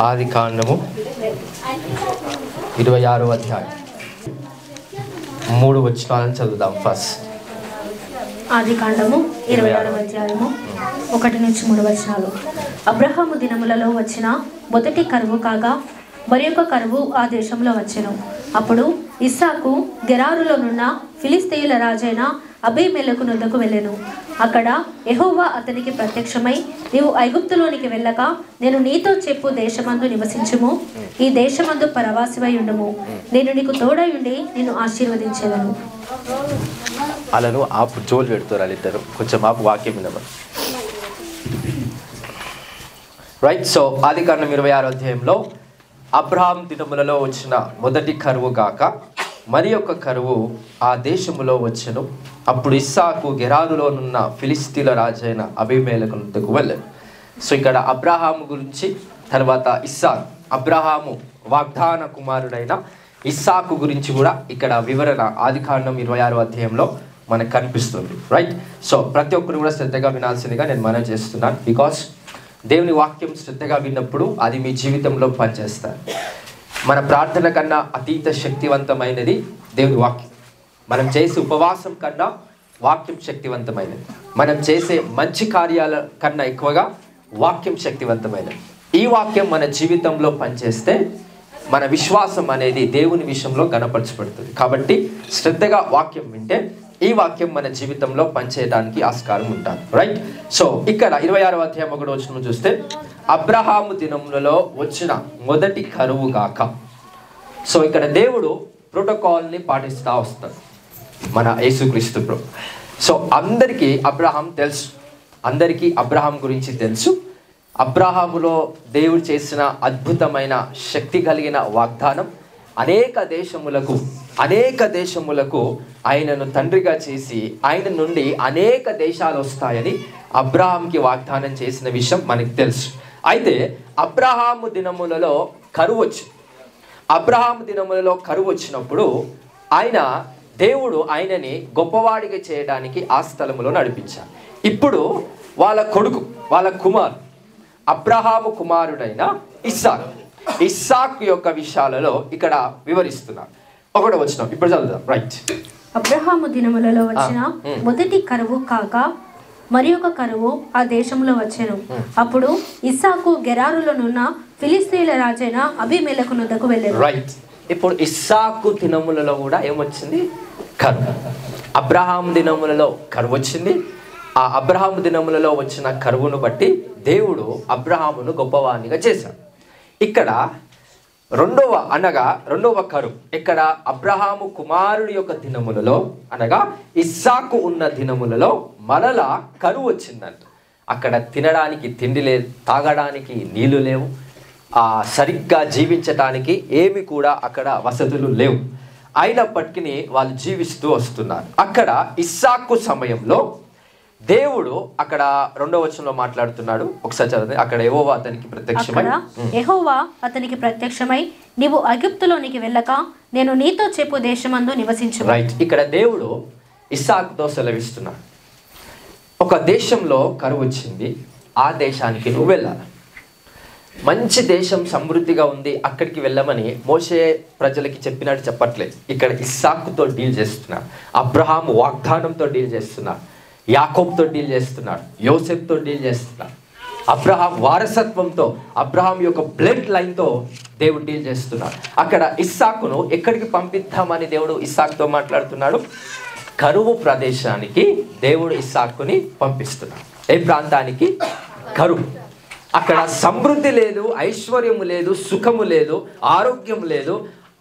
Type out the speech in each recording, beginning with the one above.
ఆది కాండము 26వ అధ్యాయం 3 వచనాలను చదువుదాం. ఫస్ట్ ఆది కాండము 26వ అధ్యాయము 1 నుంచి 3 వచనాలు. అబ్రహాము దినములలో వచ్చిన మొదటి కరువు కాగా మరి ఒక కరువు ఆ దేశంలో వచ్చెను. అప్పుడు ఇస్సాకు గెరారులోనున్న ఫిలిస్తీయుల రాజైన అబీమెలెకు నొద్దకు వెళ్ళెను. అక్కడ యెహోవా అతనికి ప్రత్యక్షమై, నీవు ఐగుప్తులోనికి వెళ్ళక నేను నీతో చెప్పు దేశమందు నివసించుము, ఈ దేశమందు పరవాసివై ఉండుము, నేను నీకు తోడై ఉండి నిన్ను ఆశీర్వదించేదను. అలాను ఆపు జోలు పెడుతారు వాళ్ళిద్దరు. కొంచెం ఆపు వాక్యం వినమని. రైట్. సో ఆది కాండం 26వ అధ్యాయంలో అబ్రహాం దినములలో వచ్చిన మొదటి కరువు గాక మరి ఒక కరువు ఆ దేశములో వచ్చెను. అప్పుడు ఇస్సాకు గెరారులోనున్న ఫిలిస్తీయుల రాజైన అబీమెలెకు నొద్దకు వెళ్ళెను. సో ఇక్కడ అబ్రహాము గురించి, తర్వాత ఇస్సాకు, అబ్రహాము వాగ్దాన కుమారుడైన ఇస్సాకు గురించి కూడా ఇక్కడ వివరణ ఆది కాండం 26వ అధ్యాయంలో మనకు కనిపిస్తుంది. రైట్. సో ప్రతి ఒక్కరు కూడా శ్రద్ధగా వినాల్సిందిగా నేను మనవి చేస్తున్నాను. బికాస్ దేవుని వాక్యం శ్రద్ధగా విన్నప్పుడు అది మీ జీవితంలో పనిచేస్తారు. మన ప్రార్థన కన్నా అతీత శక్తివంతమైనది దేవుని వాక్యం. మనం చేసే ఉపవాసం కన్నా వాక్యం శక్తివంతమైనది. మనం చేసే మంచి కార్యాల కన్నా ఎక్కువగా వాక్యం శక్తివంతమైనది. ఈ వాక్యం మన జీవితంలో పనిచేస్తే మన విశ్వాసం అనేది దేవుని విషయంలో గణపరచబడుతుంది. కాబట్టి శ్రద్ధగా వాక్యం వింటే ఈ వాక్యం మన జీవితంలో పనిచేయడానికి ఆస్కారం ఉంటుంది. రైట్. సో ఇక్కడ 26వ అధ్యాయం 1వ వచనం చూస్తే, అబ్రహాము దినములలో వచ్చిన మొదటి కరువు గాక. సో ఇక్కడ దేవుడు ప్రోటోకాల్ని పాటిస్తూ వస్తాడు, మన యేసుక్రీస్తు ప్రభు. సో అందరికీ అబ్రహాం తెలుసు, అందరికీ అబ్రహాం గురించి తెలుసు. అబ్రహాములో దేవుడు చేసిన అద్భుతమైన శక్తి కలిగిన వాగ్దానం అనేక దేశములకు ఆయనను తండ్రిగా చేసి ఆయన నుండి అనేక దేశాలు వస్తాయని అబ్రహాంకి వాగ్దానం చేసిన విషయం మనకు తెలుసు. అయితే అబ్రహాము దినములలో కరువు వచ్చినప్పుడు దేవుడు ఆయనని గొప్పవాడిగా చేయడానికి ఆ స్థలములో నడిపించారు. ఇప్పుడు వాళ్ళ కుమారు అబ్రహాము కుమారుడైన ఇస్సాకు యొక్క విషయాలలో ఇక్కడ వివరిస్తున్నారు. 1వ వచనం ఇప్పుడు చదువుదాం. రైట్. అబ్రహాము దినములలో వచ్చిన మొదటి కరువు కాక మరి ఒక కరువు ఆ దేశంలో వచ్చెను. అప్పుడు ఇస్సాకు గెరారులోనున్న ఫిలిస్తీయుల రాజైన అబీమెలెకు నొద్దకు వెళ్ళెను. రైట్. ఇప్పుడు ఇస్సాకు దినములలో కూడా ఏమొచ్చింది? కరువు. అబ్రహాం దినములలో కరువు వచ్చింది. ఆ అబ్రహాము దినములలో వచ్చిన కరువును బట్టి దేవుడు అబ్రహామును గొప్పవానిగా చేశాడు. ఇక్కడ రెండవ కరువు ఇక్కడ అబ్రహాము కుమారుడి యొక్క దినములలో, అనగా ఇస్సాకు ఉన్న దినములలో మరలా కరువు వచ్చిందంట. అక్కడ తినడానికి తిండి లేదు, తాగడానికి నీళ్లు లేవు, సరిగ్గా జీవించటానికి ఏమి కూడా అక్కడ వసతులు లేవు. అయినప్పటికీ వాళ్ళు జీవిస్తూ వస్తున్నారు. అక్కడ ఇస్సాకు సమయంలో దేవుడు అక్కడ 2వ వచనంలో మాట్లాడుతున్నాడు. ఒకసారి చదివితే, అక్కడ యెహోవా అతనికి ప్రత్యక్షమై నీవు ఐగుప్తులోనికి వెళ్ళక నేను నీతో చెప్పు దేశమందు నివసించు. రైట్. ఇక్కడ దేవుడు ఇస్సాకుతో సెలవిస్తున్నాడు, ఒక దేశంలో కరువు వచ్చింది, ఆ దేశానికి నువ్వు వెళ్ళాలి. మంచి దేశం సమృద్ధిగా ఉంది, అక్కడికి వెళ్ళమని మోషే ప్రజలకి చెప్పినట్టు చెప్పట్లేదు. ఇక్కడ ఇస్సాకుతో డీల్ చేస్తున్నాడు, అబ్రహాము వాగ్దానంతో డీల్ చేస్తున్నాడు, యాకోబుతో డీల్ చేస్తున్నాడు, యోసెఫ్తో డీల్ చేస్తున్నాడు, అబ్రహాం వారసత్వంతో, అబ్రహాం యొక్క బ్లడ్ లైన్తో దేవుడు డీల్ చేస్తున్నాడు. అక్కడ ఇస్సాకును ఎక్కడికి పంపిద్దామని దేవుడు ఇస్సాకుతో మాట్లాడుతున్నాడు? కరువు ప్రదేశానికి దేవుడు ఇస్సాకుని పంపిస్తున్నాడు. ఏ ప్రాంతానికి? కరువు. అక్కడ సమృద్ధి లేదు, ఐశ్వర్యము లేదు, సుఖము లేదు, ఆరోగ్యం లేదు.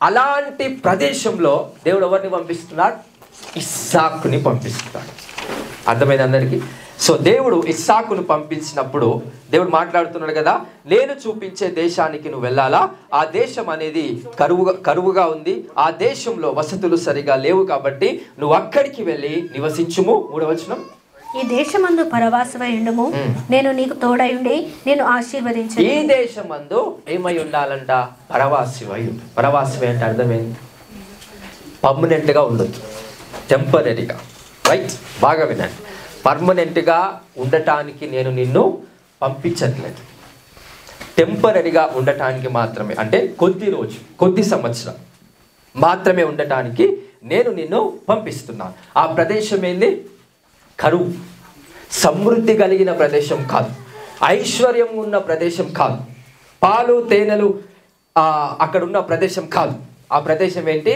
అలాంటి ప్రదేశంలో దేవుడు ఎవరిని పంపిస్తున్నాడు? ఇస్సాకుని పంపిస్తున్నాడు. అర్థమైంది అందరికీ? సో దేవుడు ఇస్సాకును పంపించినప్పుడు దేవుడు మాట్లాడుతున్నాడు కదా, నేను చూపించే దేశానికి నువ్వు వెళ్ళాలా, ఆ దేశం అనేది కరువుగా ఉంది, ఆ దేశంలో వసతులు సరిగా లేవు, కాబట్టి నువ్వు అక్కడికి వెళ్ళి నివసించుము. 3వ వచనం, ఈ దేశమందు పరవాసివై ఉండుము, నేను నీకు తోడై ఉండి నేను ఆశీర్వదించు. ఈ దేశమందు ఏమై ఉండాలంట? పరవాసివై. పరవాసివై అంటే అర్థమైంది? పర్మనెంట్గా ఉండొచ్చు, టెంపరీగా. రైట్. బాగా వినండి. పర్మనెంట్గా ఉండటానికి నేను నిన్ను పంపించట్లేదు. టెంపరీగా ఉండటానికి మాత్రమే, అంటే కొద్ది రోజు కొద్ది సంవత్సరం మాత్రమే ఉండటానికి నేను నిన్ను పంపిస్తున్నాను. ఆ ప్రదేశం ఏంది? కరువు. సమృద్ధి కలిగిన ప్రదేశం కాదు, ఐశ్వర్యం ఉన్న ప్రదేశం కాదు, పాలు తేనెలు అక్కడ ఉన్న ప్రదేశం కాదు. ఆ ప్రదేశం ఏంటి?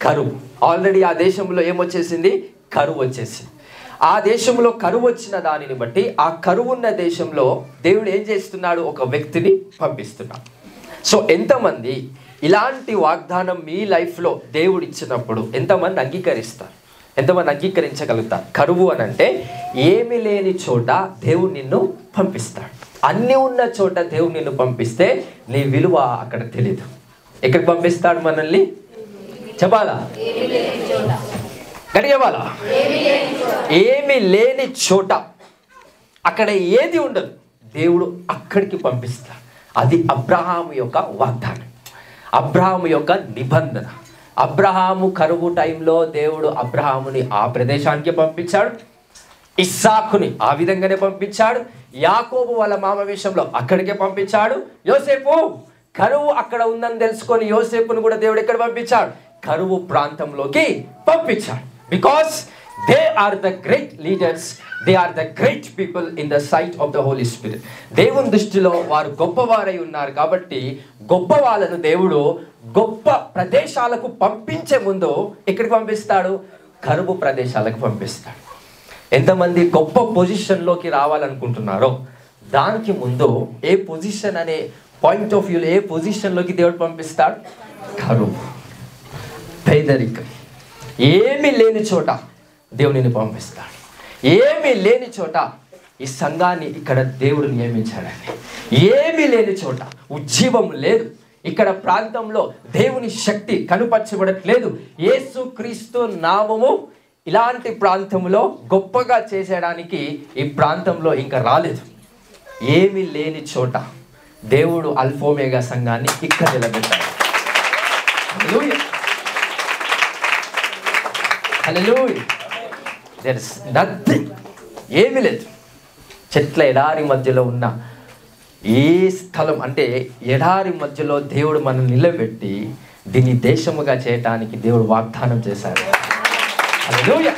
కరువు. ఆల్రెడీ ఆ దేశంలో ఏమొచ్చేసింది? కరువు వచ్చేసింది. ఆ దేశంలో కరువు వచ్చిన దానిని బట్టి ఆ కరువు ఉన్న దేశంలో దేవుడు ఏం చేస్తున్నాడు? ఒక వ్యక్తిని పంపిస్తున్నాడు. సో ఎంతమంది ఇలాంటి వాగ్దానం మీ లైఫ్లో దేవుడు ఇచ్చినప్పుడు ఎంతమంది అంగీకరిస్తారు? ఎంతమంది అంగీకరించగలుగుతారు? కరువు అని అంటే ఏమి లేని చోట దేవుడు నిన్ను పంపిస్తాడు. అన్నీ ఉన్న చోట దేవుడు నిన్ను పంపిస్తే నీ విలువ అక్కడ తెలీదు. ఎక్కడికి పంపిస్తాడు మనల్ని? చెప్పాలా? గడియవాలా? ఏమి లేని చోట, అక్కడ ఏది ఉండదు, దేవుడు అక్కడికి పంపిస్తాడు. అది అబ్రహాము యొక్క వాగ్దానం, అబ్రహాము యొక్క నిబంధన. అబ్రహాము కరువు టైంలో దేవుడు అబ్రహాముని ఆ ప్రదేశానికి పంపించాడు, ఇస్సాకుని ఆ విధంగానే పంపించాడు, యాకోబు వాళ్ళ మామ విషయంలో అక్కడికే పంపించాడు. యోసేపు కరువు అక్కడ ఉందని తెలుసుకొని యోసేపును కూడా దేవుడు ఎక్కడ పంపించాడు? కరువు ప్రాంతంలోకి పంపించాడు. Because they are the great leaders, they are the great people in the sight of the Holi spirit. దేవుని దృష్టిలో వారు గొప్పవారై ఉన్నారు కాబట్టి గొప్ప వాళ్ళను దేవుడు గొప్ప ప్రదేశాలకు పంపించే ముందు ఎక్కడికి పంపిస్తాడు? కరువు ప్రదేశాలకు పంపిస్తాడు. ఎంతమంది గొప్ప పొజిషన్లోకి రావాలనుకుంటున్నారో దానికి ముందు ఏ పొజిషన్ అనే పాయింట్ ఆఫ్ వ్యూలో ఏ పొజిషన్లోకి దేవుడు పంపిస్తాడు? కరువు, పేదరికం, ఏమీ లేని చోట దేవుడిని పంపిస్తాడు. ఏమీ లేని చోట ఈ సంఘాన్ని ఇక్కడ దేవుడు నియమించాడని. ఏమీ లేని చోట, ఉజ్జీవం లేదు, ఇక్కడ ప్రాంతంలో దేవుని శక్తి కనుపరచబడట్లేదు. యేసుక్రీస్తు నామము ఇలాంటి ప్రాంతంలో గొప్పగా చేసేయడానికి ఈ ప్రాంతంలో ఇంకా రాలేదు. ఏమీ లేని చోట దేవుడు అల్ఫోమేగా సంఘాన్ని ఇక్కడ నిలబెట్టాడు. హల్లెలూయా, హల్లెలూయా. దేర్ ఇస్ నథింగ్, ఏమీ లేదు. చెట్ల ఎడారి మధ్యలో ఉన్న ఏ స్థలం, అంటే ఎడారి మధ్యలో దేవుడు మనం నిలబెట్టి దీన్ని దేశముగా చేయటానికి దేవుడు వాగ్దానం చేశాడు. హల్లెలూయా,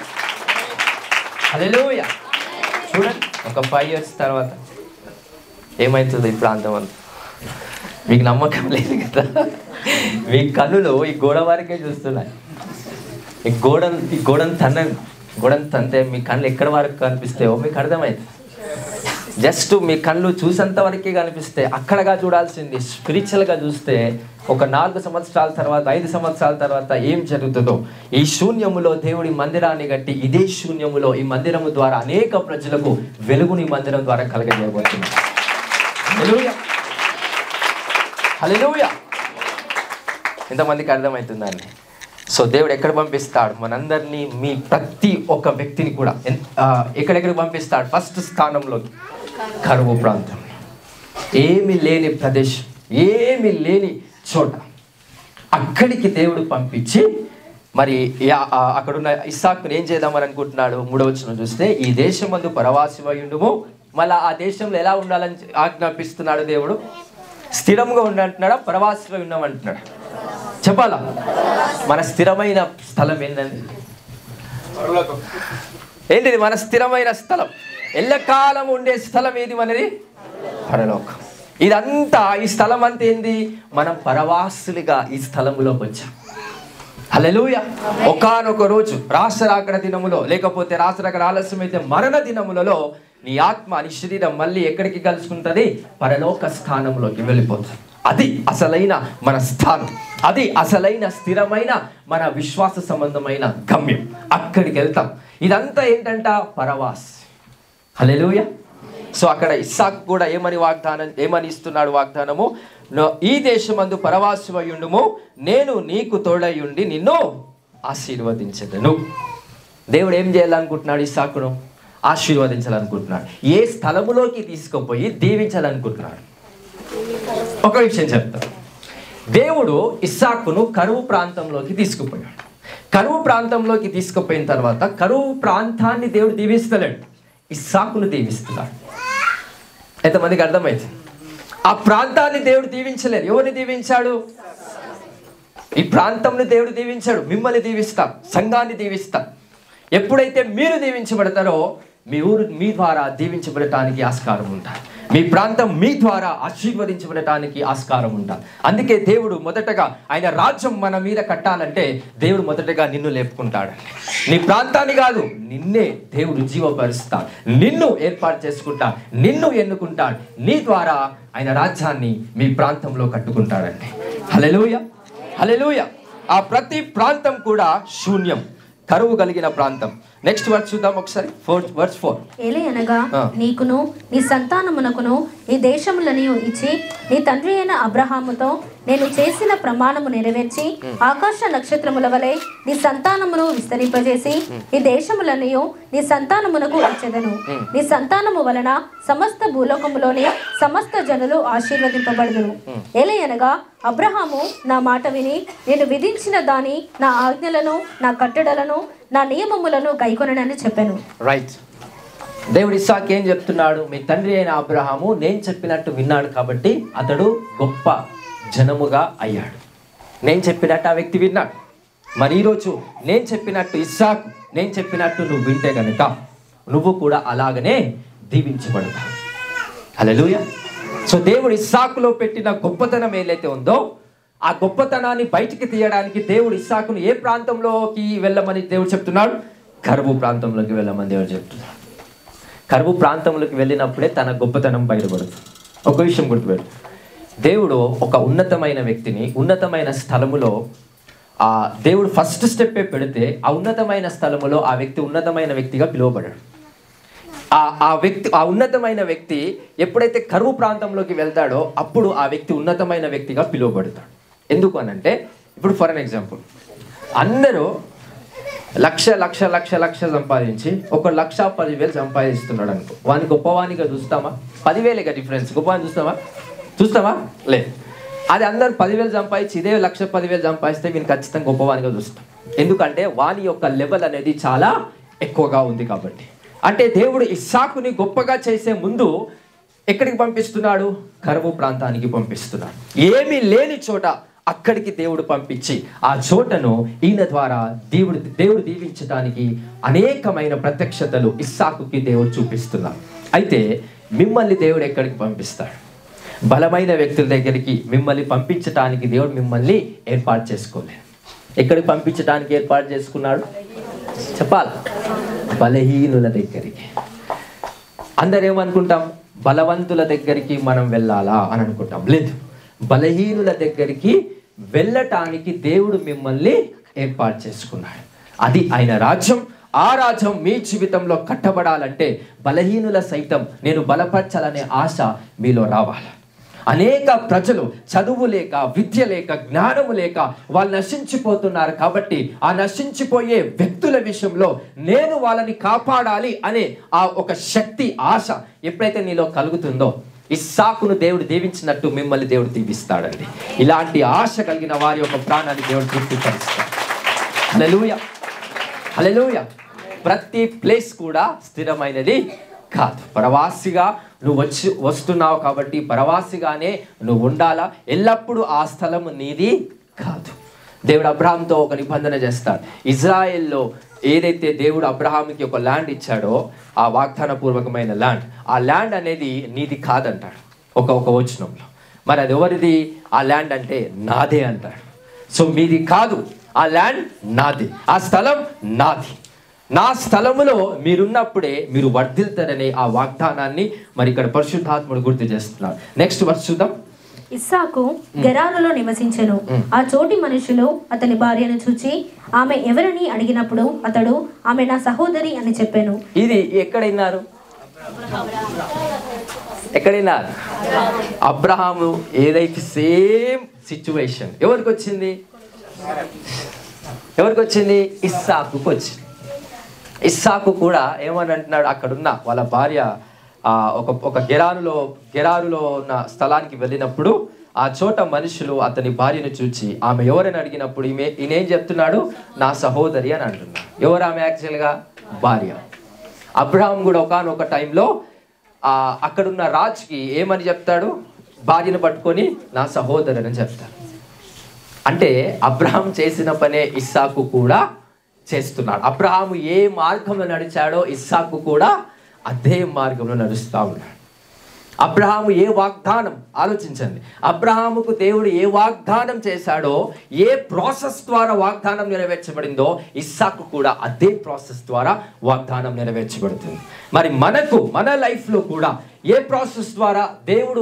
హల్లెలూయా. చూడండి, ఒక 5 years తర్వాత ఏమవుతుంది ఈ ప్రాంతం అంతా? మీకు నమ్మకం లేదు కదా? మీ కన్నులు ఈ గోడ వరకే చూస్తున్నాయి. ఈ గోడను తంతే మీ కళ్ళు ఎక్కడి వరకు కనిపిస్తాయో మీకు అర్థమవుతుంది. జస్ట్ మీ కళ్ళు చూసేంత వరకే కనిపిస్తే, అక్కడగా చూడాల్సింది స్పిరిచువల్గా చూస్తే ఒక 4 సంవత్సరాల తర్వాత 5 సంవత్సరాల తర్వాత ఏం జరుగుతుందో. ఈ శూన్యములో దేవుడి మందిరాన్ని కట్టి ఇదే శూన్యములో ఈ మందిరము ద్వారా అనేక ప్రజలకు వెలుగుని మందిరం ద్వారా కలగజేయబోతుంది. హల్లెలూయా, హల్లెలూయా. ఎంతమందికి అర్థమవుతుందండి? సో దేవుడు ఎక్కడ పంపిస్తాడు మనందరినీ? మీ ప్రతి ఒక్క వ్యక్తిని కూడా ఎక్కడెక్కడికి పంపిస్తాడు? ఫస్ట్ స్థానంలోకి, కరువు ప్రాంతం, ఏమి లేని ప్రదేశం, ఏమి లేని చోట అక్కడికి దేవుడు పంపించి మరి అక్కడున్న ఇస్సాకుని ఏం చేద్దామని అనుకుంటున్నాడు? 3వ వచనం చూస్తే, ఈ దేశమందు పరవాసివై ఉండుము. మళ్ళీ ఆ దేశంలో ఎలా ఉండాలని ఆజ్ఞాపిస్తున్నాడు దేవుడు? స్థిరంగా ఉండంటున్నాడా? పరవాసివై ఉన్నామంటున్నాడు. చెప్పాలా? మన స్థిరమైన స్థలం ఏంటండి? ఏంటిది మన స్థిరమైన స్థలం? ఎల్లకాలం ఉండే స్థలం ఏది మనది? పరలోకం. ఇదంతా, ఈ స్థలం అంతా ఏంది? మనం పరవాసులుగా ఈ స్థలంలోకి వచ్చాం. హల్లెలూయా. ఒకానొక రోజు రాసరాకడ దినములో, లేకపోతే రాసరాకడ ఆలస్యమైతే మరణ దినములలో నీ ఆత్మ నీ శరీరం మళ్ళీ ఎక్కడికి కలుసుకుంటుంది? పరలోక స్థానంలోకి వెళ్ళిపోతుంది. అది అసలైన మన స్థానం, అది అసలైన స్థిరమైన మన విశ్వాస సంబంధమైన గమ్యం. అక్కడికి వెళ్తాం. ఇదంతా ఏంటంట? పరవాస్. హల్లెలూయా. సో అక్కడ ఇస్సాకు కూడా ఏమని ఇస్తున్నాడు వాగ్దానము? ఈ దేశమందు పరవాసివై ఉండుము, నేను నీకు తోడై ఉండి నిన్ను ఆశీర్వదించెదను. దేవుడు ఏం చేయాలనుకుంటున్నాడు? ఇస్సాకును ఆశీర్వదించాలనుకుంటున్నాడు. ఏ స్థలములోకి తీసుకుపోయి దీవించాలనుకుంటున్నాడు? ఒక విషయం చెప్తాను. దేవుడు ఇస్సాకును కరువు ప్రాంతంలోకి తీసుకుపోయాడు. కరువు ప్రాంతంలోకి తీసుకుపోయిన తర్వాత కరువు ప్రాంతాన్ని దేవుడు దీవిస్తలేడు, ఇస్సాకును దీవిస్తున్నాడు. ఎంతమందికి అర్థమైంది? ఆ ప్రాంతాన్ని దేవుడు దీవించలేదు. ఎవరిని దీవించాడు? ఈ ప్రాంతంని దేవుడు దీవించాడు. మిమ్మల్ని దీవిస్తా, సంఘాన్ని దీవిస్తా. ఎప్పుడైతే మీరు దీవించబడతారో మీ ఊరు మీ ద్వారా దీవించబడటానికి ఆస్కారం ఉంటుంది. మీ ప్రాంతం మీ ద్వారా ఆశీర్వదించబడటానికి ఆస్కారం ఉంటుంది. అందుకే దేవుడు మొదటగా ఆయన రాజ్యం మన మీద కట్టాలంటే దేవుడు మొదటగా నిన్ను లేపుకుంటాడండి. నీ ప్రాంతాన్ని కాదు, నిన్నే దేవుడు జీవపరుస్తాడు. నిన్ను ఏర్పాటు చేసుకుంటాడు, నిన్ను ఎన్నుకుంటాడు. నీ ద్వారా ఆయన రాజ్యాన్ని మీ ప్రాంతంలో కట్టుకుంటాడండి. హల్లెలూయా, హల్లెలూయా. ఆ ప్రతి ప్రాంతం కూడా శూన్యం, కరువు కలిగిన ప్రాంతం. నెక్స్ట్ వర్డ్ చూద్దాం ఒకసారి. వర్స్ 4. ఏలయనగా నీకును నీ సంతానమునకును ఈ దేశములని ఇచ్చి నీ తండ్రి అయిన అబ్రహాముతో నేను చేసిన ప్రమాణము నెరవేర్చి ఆకాశ నక్షత్రముల వలె నీ సంతానమును విస్తరింపజేసి ఈ దేశములని నీ సంతానమునకు ఇచ్చెదను. నీ సంతానము వలన సమస్త భూలోకములోని సమస్త జనులు ఆశీర్వదింపబడుదురు. ఏలయనగా అబ్రహాము నా మాట విని నేను విధించిన దాని నా ఆజ్ఞలను నా కట్టడలను నా నియమములను గైకొనని చెప్పాను. రైట్. దేవుడు ఇస్సాకు ఏం చెప్తున్నాడు? మీ తండ్రి అయిన అబ్రహాము నేను చెప్పినట్టు విన్నాడు కాబట్టి అతడు గొప్ప జనముగా అయ్యాడు. నేను చెప్పినట్టు ఆ వ్యక్తి విన్నాడు. మరి ఈరోజు నేను చెప్పినట్టు ఇస్సాకు నేను చెప్పినట్టు నువ్వు వింటే కనుక నువ్వు కూడా అలాగనే దీవించబడతావు. హల్లెలూయా. సో దేవుడు ఇస్సాకులో పెట్టిన గొప్పతనం ఏదైతే ఉందో ఆ గొప్పతనాన్ని బయటికి తీయడానికి దేవుడు ఇస్సాకును ఏ ప్రాంతంలోకి వెళ్ళమని దేవుడు చెప్తున్నాడు? కరువు ప్రాంతంలోకి వెళ్ళమని దేవుడు చెప్తున్నాడు. కరువు ప్రాంతంలోకి వెళ్ళినప్పుడే తన గొప్పతనం బయటపడుతుంది. ఒక విషయం గుర్తుపెట్టు, దేవుడు ఒక ఉన్నతమైన వ్యక్తిని ఉన్నతమైన స్థలములో దేవుడు ఫస్ట్ స్టెప్పే పెడితే ఆ ఉన్నతమైన స్థలములో ఆ వ్యక్తి ఉన్నతమైన వ్యక్తిగా పిలువబడాడు. ఆ ఉన్నతమైన వ్యక్తి ఎప్పుడైతే కరువు ప్రాంతంలోకి వెళ్తాడో అప్పుడు ఆ వ్యక్తి ఉన్నతమైన వ్యక్తిగా పిలువబడతాడు. ఎందుకు అనంటే, ఇప్పుడు ఫర్ అన్ ఎగ్జాంపుల్, అందరూ లక్ష లక్ష లక్ష లక్ష సంపాదించి 1,10,000 సంపాదిస్తున్నాడు అనుకో, వాని గొప్పవానిగా చూస్తామా? 10,000 డిఫరెన్స్. గొప్పవాని చూస్తామా? లేదు. అది అందరు 10,000 సంపాదించి ఇదే 1,10,000 సంపాదిస్తే వీని ఖచ్చితంగా గొప్పవానిగా చూస్తాం. ఎందుకంటే వాని యొక్క లెవెల్ అనేది చాలా ఎక్కువగా ఉంది కాబట్టి. అంటే దేవుడు ఇస్సాకుని గొప్పగా చేసే ముందు ఎక్కడికి పంపిస్తున్నాడు? కరువు ప్రాంతానికి పంపిస్తున్నాడు. ఏమీ లేని చోట అక్కడికి దేవుడు పంపించి ఆ చోటను ఈయన ద్వారా దేవుడు దీవించడానికి అనేకమైన ప్రత్యక్షతలు ఇస్సాకుకి దేవుడు చూపిస్తున్నాడు. అయితే మిమ్మల్ని దేవుడు ఎక్కడికి పంపిస్తాడు? బలమైన వ్యక్తుల దగ్గరికి మిమ్మల్ని పంపించడానికి దేవుడు మిమ్మల్ని ఏర్పాటు చేసుకోలేదు. ఎక్కడికి పంపించడానికి ఏర్పాటు చేసుకున్నాడు? చెప్పాలి, బలహీనుల దగ్గరికి. అందరు ఏమనుకుంటాం? బలవంతుల దగ్గరికి మనం వెళ్ళాలా అని అనుకుంటాం. లేదు, బలహీనుల దగ్గరికి వెళ్ళటానికి దేవుడు మిమ్మల్ని ఏర్పాటు చేసుకున్నాడు. అది ఆయన రాజ్యం. ఆ రాజ్యం మీ జీవితంలో కట్టబడాలంటే బలహీనుల సైతం నేను బలపరచాలనే ఆశ మీలో రావాలి. అనేక ప్రజలు చదువు లేక, విద్య లేక, జ్ఞానము లేక వాళ్ళు నశించిపోతున్నారు. కాబట్టి ఆ నశించిపోయే వ్యక్తుల విషయంలో నేను వాళ్ళని కాపాడాలి అనే ఆ ఒక శక్తి, ఆశ ఎప్పుడైతే నీలో కలుగుతుందో ఇస్సాకును దేవుడు దీవించినట్టు మిమ్మల్ని దేవుడు దీవిస్తాడండి. ఇలాంటి ఆశ కలిగిన వారి యొక్క ప్రాణాన్ని దేవుడు తృప్తిపరుస్తాడు. హల్లెలూయా, హల్లెలూయా. ప్రతి ప్లేస్ కూడా స్థిరమైనది కాదు. పరవాసిగా నువ్వు వస్తున్నావు కాబట్టి పరవాసిగానే నువ్వు ఉండాలా. ఎల్లప్పుడూ ఆ స్థలం నీది కాదు. దేవుడు అబ్రహాంతో ఒక నిబంధన చేస్తాడు. ఇజ్రాయెల్లో ఏదైతే దేవుడు అబ్రహాంకి ఒక ల్యాండ్ ఇచ్చాడో ఆ వాగ్దాన పూర్వకమైన ల్యాండ్, ఆ ల్యాండ్ అనేది నీది కాదంటాడు ఒక వచనంలో. మరి అది ఎవరిది? ఆ ల్యాండ్ అంటే నాదే అంటాడు. సో మీది కాదు, ఆ ల్యాండ్ నాది, ఆ స్థలం నాది. నా స్థలములో మీరున్నప్పుడే మీరు వర్ధిల్తారనే ఆ వాగ్దానాన్ని మరి ఇక్కడ పరిశుద్ధాత్ముడు గుర్తు చేస్తున్నారు. నెక్స్ట్ వర్స్ చూద్దాం. ఇస్సాకు గెరారులో నివసించెను. ఆ చోటి మనుషులు అతని భార్యను చూచి ఆమె ఎవరని అడిగినప్పుడు అతడు ఆమె నా సహోదరి అని చెప్పాను. ఇది ఎక్కడైనారు? అబ్రహాము ఏదైతే సేమ్ సిచ్యువేషన్ ఎవరికి వచ్చింది? ఇస్సాకుకు వచ్చింది. ఇస్సాకు కూడా ఏమని అంటున్నాడు? అక్కడున్న వాళ్ళ భార్య ఒక గెరారులో ఉన్న స్థలానికి వెళ్ళినప్పుడు ఆ చోట మనుషులు అతని భార్యను చూచి ఆమె ఎవరని అడిగినప్పుడు ఈయనేం చెప్తున్నాడు? నా సహోదరి అని అంటున్నాడు. ఎవరు ఆమె? యాక్చువల్గా భార్య. అబ్రహాం కూడా ఒకానొక టైంలో అక్కడున్న రాజుకి ఏమని చెప్తాడు? భార్యను పట్టుకొని నా సహోదరుని అని చెప్తారు. అంటే అబ్రహాం చేసిన పనే ఇస్సాకు కూడా చేస్తున్నాడు. అబ్రహాము ఏ మార్గంలో నడిచాడో ఇస్సాకు కూడా అదే మార్గంలో నడుస్తూ ఉన్నాడు. అబ్రహాము ఏ వాగ్దానం, ఆలోచించండి, అబ్రహాముకు దేవుడు ఏ వాగ్దానం చేశాడో, ఏ ప్రాసెస్ ద్వారా వాగ్దానం నెరవేర్చబడిందో ఇస్సాకు కూడా అదే ప్రాసెస్ ద్వారా వాగ్దానం నెరవేర్చబడుతుంది. మరి మన లైఫ్లో కూడా ఏ ప్రాసెస్ ద్వారా దేవుడు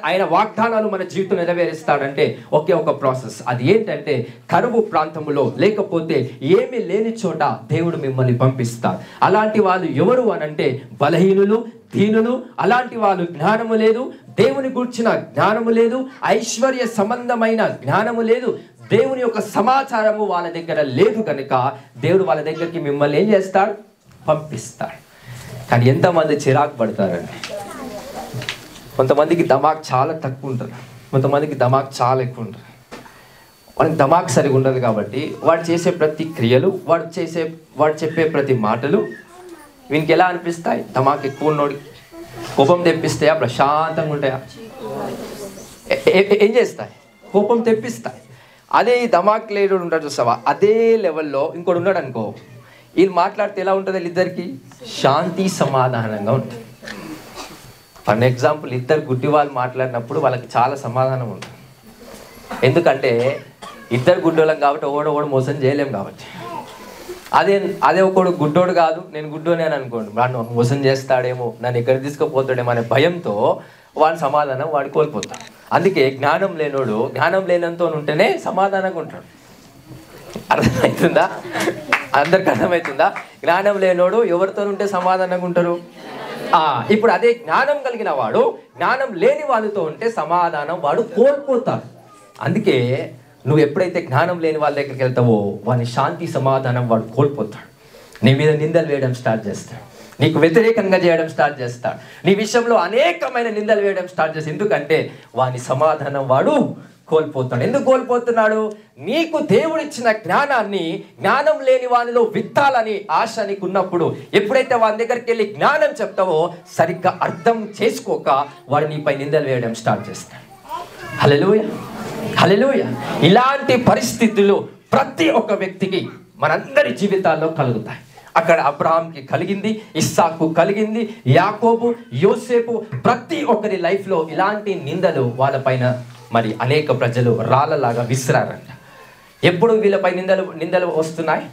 ఆయన వాగ్దానాలు మన జీవితం నెరవేరుస్తాడంటే ఒకే ఒక ప్రాసెస్. అది ఏంటంటే కరువు ప్రాంతంలో లేకపోతే ఏమీ లేని చోట దేవుడు మిమ్మల్ని పంపిస్తాడు. అలాంటి వాళ్ళు ఎవరు అనంటే బలహీనులు, దీనులు. అలాంటి వాళ్ళు జ్ఞానము లేదు, దేవుని గూర్చిన జ్ఞానము లేదు, ఐశ్వర్య సంబంధమైన జ్ఞానము లేదు, దేవుని యొక్క సమాచారము వాళ్ళ దగ్గర లేదు కనుక దేవుడు వాళ్ళ దగ్గరికి మిమ్మల్ని ఏం చేస్తాడు? పంపిస్తాడు. కానీ ఎంతమంది చిరాకు పడతారండి. కొంతమందికి దమాక్ చాలా తక్కువ ఉంటుంది, కొంతమందికి దమాక్ చాలా ఎక్కువ ఉంటుంది. వాడికి దమాక్ సరిగా ఉండదు కాబట్టి వాడు చేసే ప్రతి క్రియలు, వాడు చెప్పే ప్రతి మాటలు వీనికి ఎలా అనిపిస్తాయి? దమాక్ ఎక్కువ ఉన్నోడి కోపం తెప్పిస్తాయా? ప్రశాంతంగా ఉంటాయా? ఏం చేస్తాయి? కోపం తెప్పిస్తాయి. అదే ఈ దమాక్ లేడు ఉంటాడు చూసావా, అదే లెవెల్లో ఇంకోటి ఉన్నాడు అనుకో, వీళ్ళు మాట్లాడితే ఎలా ఉంటుంది? వీళ్ళిద్దరికి శాంతి సమాధానంగా ఉంటుంది. ఫర్ ఎగ్జాంపుల్, ఇద్దరు గుడ్డి వాళ్ళు మాట్లాడినప్పుడు వాళ్ళకి చాలా సమాధానం ఉంటుంది. ఎందుకంటే ఇద్దరు గుడ్డోళ్ళం కాబట్టి ఓడోడు మోసం చేయలేం కాబట్టి. అదే ఒకడు గుడ్డోడు కాదు, నేను గుడ్డోనే అని అనుకోండి, వాడు మోసం చేస్తాడేమో, నన్ను ఎక్కడ తీసుకుపోతాడేమో అనే భయంతో వాడి సమాధానం వాడు కోల్పోతాడు. అందుకే జ్ఞానం లేనంతో ఉంటేనే సమాధానంగా ఉంటాడు. అర్థమవుతుందా? అందరికి అర్థమవుతుందా? జ్ఞానం లేనోడు ఎవరితో ఉంటే సమాధానంగా ఉంటారు. ఇప్పుడు అదే జ్ఞానం కలిగిన వాడు జ్ఞానం లేని వాళ్ళతో ఉంటే సమాధానం వాడు కోల్పోతాడు. అందుకే నువ్వు ఎప్పుడైతే జ్ఞానం లేని వాళ్ళ దగ్గరికి వెళ్తావో వాని శాంతి సమాధానం వాడు కోల్పోతాడు. నీ మీద నిందలు వేయడం స్టార్ట్ చేస్తాడు, నీకు వ్యతిరేకంగా చేయడం స్టార్ట్ చేస్తాడు, నీ విషయంలో అనేకమైన నిందలు వేయడం స్టార్ట్ చేస్తాడు. ఎందుకంటే వాని సమాధానం వాడు కోల్పోతాడు. ఎందుకు కోల్పోతున్నాడు? నీకు దేవుడిచ్చిన జ్ఞానాన్ని జ్ఞానం లేని వానిలో విత్తాలని ఆశ నీకు ఉన్నప్పుడు ఎప్పుడైతే వాని దగ్గరికి వెళ్ళి జ్ఞానం చెప్తావో సరిగ్గా అర్థం చేసుకోక వాడు నీపై నిందలు వేయడం స్టార్ట్ చేస్తాడు. హల్లెలూయా, హల్లెలూయా. ఇలాంటి పరిస్థితులు ప్రతి ఒక్క వ్యక్తికి మనందరి జీవితాల్లో కలుగుతాయి. అక్కడ అబ్రహాంకి కలిగింది, ఇస్సాకు కలిగింది, యాకోబు, యోసేపు, ప్రతి ఒక్కరి లైఫ్లో ఇలాంటి నిందలు వాళ్ళపైన మరి అనేక ప్రజలు రాళ్ళలాగా విసిరారంట. ఎప్పుడు వీళ్ళపై నిందలు వస్తున్నాయి?